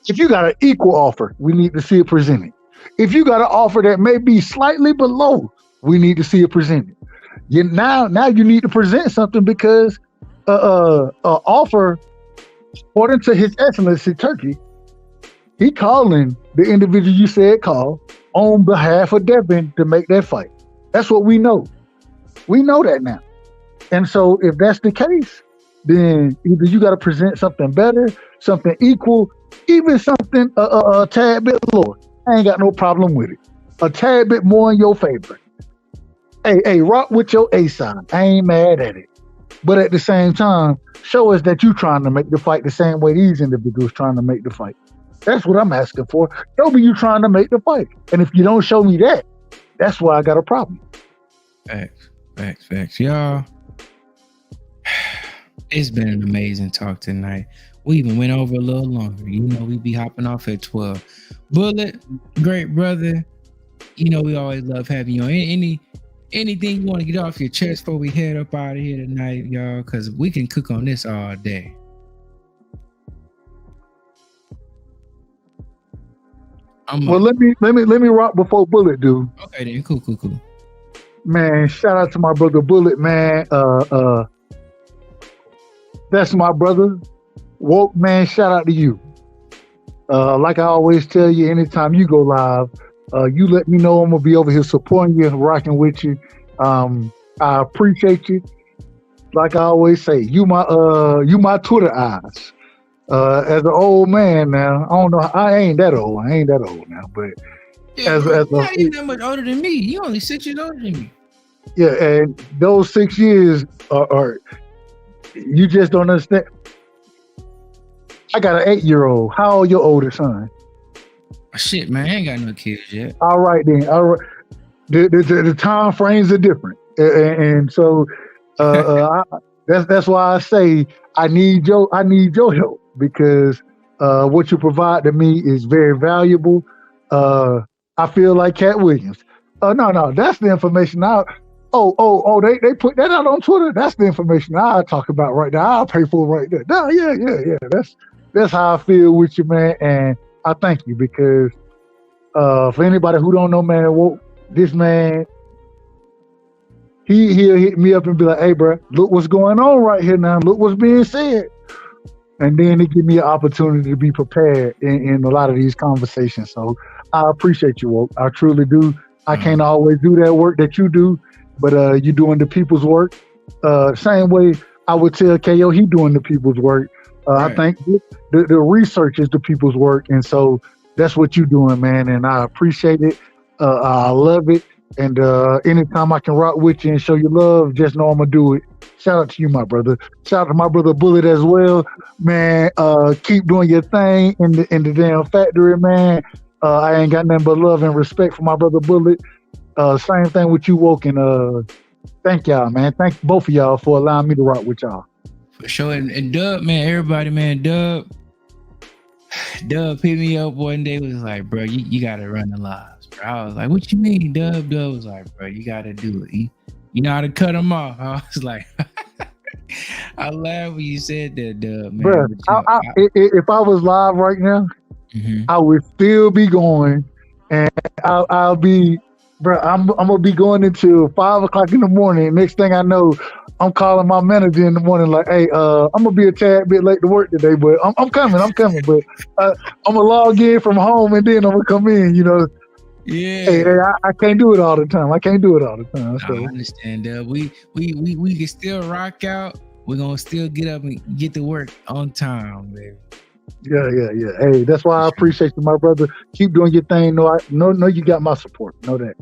If you got an equal offer, we need to see it presented. If you got an offer that may be slightly below, we need to see it presented. Now you need to present something, because offer, according to His Excellency Turkey, he calling the individual you said call on behalf of Devin to make that fight. That's what we know. We know that now. And so if that's the case, then either you got to present something better, something equal, Even something a tad bit lower. I ain't got no problem with it. A tad bit more in your favor. Hey, rock with your A side. I ain't mad at it. But at the same time, show us that you trying to make the fight the same way these individuals trying to make the fight. That's what I'm asking for. Show me you trying to make the fight. And if you don't show me that, that's why I got a problem. Facts. Y'all, it's been an amazing talk tonight. We even went over a little longer. You know, we be hopping off at 12. Bullet, great brother. You know, we always love having you on. Anything you want to get off your chest before we head up out of here tonight, y'all? Because we can cook on this all day. Let me rock before Bullet do. Okay, then cool. Man, shout out to my brother Bullet, man. That's my brother. Woke, man, shout out to you. Like I always tell you, anytime you go live, you let me know. I'm gonna be over here supporting you, rocking with you. I appreciate you. Like I always say, you my Twitter eyes. As an old man now, I don't know. I ain't that old now, but yeah, you're not even that much older than me. You only 6 years older than me. Yeah, and those 6 years are you just don't understand. I got an 8-year-old. How old your older son? Shit, man, I ain't got no kids yet. All right then. All right. The time frames are different, and so that's why I say I need your help, because what you provide to me is very valuable. I feel like Cat Williams. No, that's the information I. They put that out on Twitter. That's the information I talk about right now. I'll pay for it right there. No, yeah. That's how I feel with you, man, and I thank you, because for anybody who don't know, man, this man, he'll hit me up and be like, "Hey, bro, look what's going on right here now. Look what's being said," and then it give me an opportunity to be prepared in a lot of these conversations. So I appreciate you, Woke. I truly do. I can't always do that work that you do, but you're doing the people's work. Same way I would tell KO he doing the people's work. Right. I think the research is the people's work, and so that's what you're doing, man. And I appreciate it. I love it. And anytime I can rock with you and show you love, just know I'm gonna do it. Shout out to you, my brother. Shout out to my brother Bullet as well, man. Keep doing your thing in the damn factory, man. I ain't got nothing but love and respect for my brother Bullet. Same thing with you, Woke, and thank y'all, man. Thank both of y'all for allowing me to rock with y'all. For sure. And Dub, man, everybody, man, Dub picked me up one day, was like, bro, you gotta run the lives, bro. I was like, what you mean, Dub? Dub was like, bro, you gotta do it. You know how to cut them off. I was like, I laughed when you said that, Dub, man. Bro, if I was live right now, I would still be going, and I'll be, bro, I'm gonna be going until 5 o'clock in the morning. Next thing I know, I'm calling my manager in the morning like, hey, I'm gonna be a tad bit late to work today, but I'm coming. But I'm gonna log in from home and then I'm gonna come in, you know. Yeah. Hey, I can't do it all the time. So. I understand that. We can still rock out. We're gonna still get up and get to work on time, baby. Yeah. Hey, that's why I appreciate you, my brother. Keep doing your thing. No, you got my support. Know that.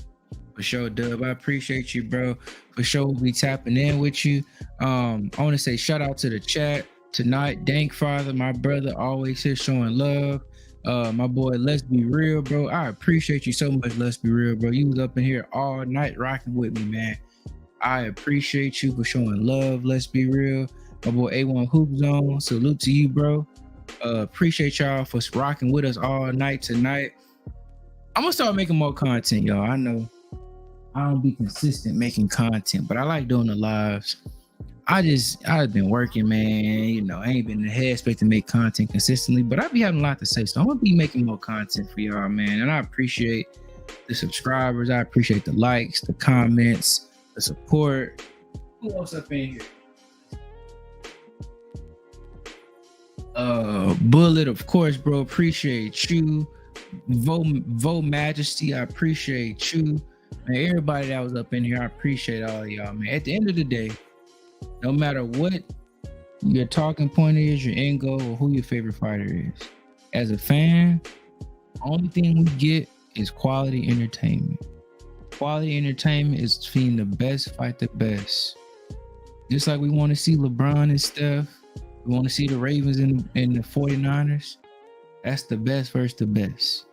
For sure, Dub. I appreciate you, bro. For sure, we'll be tapping in with you. I want to say shout out to the chat tonight. Dank Father, my brother, always here showing love. My boy, Let's Be Real, bro. I appreciate you so much, Let's Be Real, bro. You was up in here all night rocking with me, man. I appreciate you for showing love, Let's Be Real. My boy, A1 Hoop Zone, salute to you, bro. Appreciate y'all for rocking with us all night tonight. I'm going to start making more content, y'all. I know I don't be consistent making content, but I like doing the lives. I've been working, man. You know, I ain't been in the headspace to make content consistently, but I be having a lot to say. So I'm gonna be making more content for y'all, man. And I appreciate the subscribers. I appreciate the likes, the comments, the support. Who else up in here? Bullet, of course, bro. Appreciate you. Vo Majesty, I appreciate you. Man, everybody that was up in here, I appreciate all of y'all, man. At the end of the day, no matter what your talking point is, your end goal, or who your favorite fighter is, as a fan, only thing we get is quality entertainment. Quality entertainment is seeing the best fight the best. Just like we want to see LeBron and Steph, we want to see the Ravens and the 49ers. That's the best versus the best.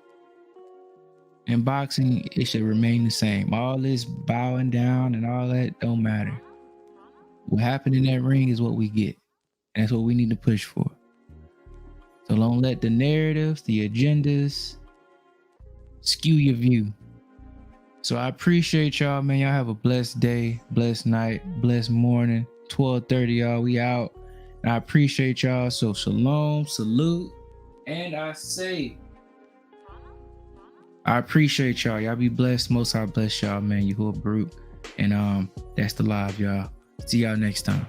In boxing, it should remain the same. All this bowing down and all that don't matter. What happened in that ring is what we get. And that's what we need to push for. So don't let the narratives, the agendas skew your view. So I appreciate y'all, man. Y'all have a blessed day, blessed night, blessed morning. 12:30, y'all. We out. And I appreciate y'all. So shalom, salute. And I say, I appreciate y'all. Y'all be blessed. Most I bless y'all, man. You who a brute. And that's the live, y'all. See y'all next time.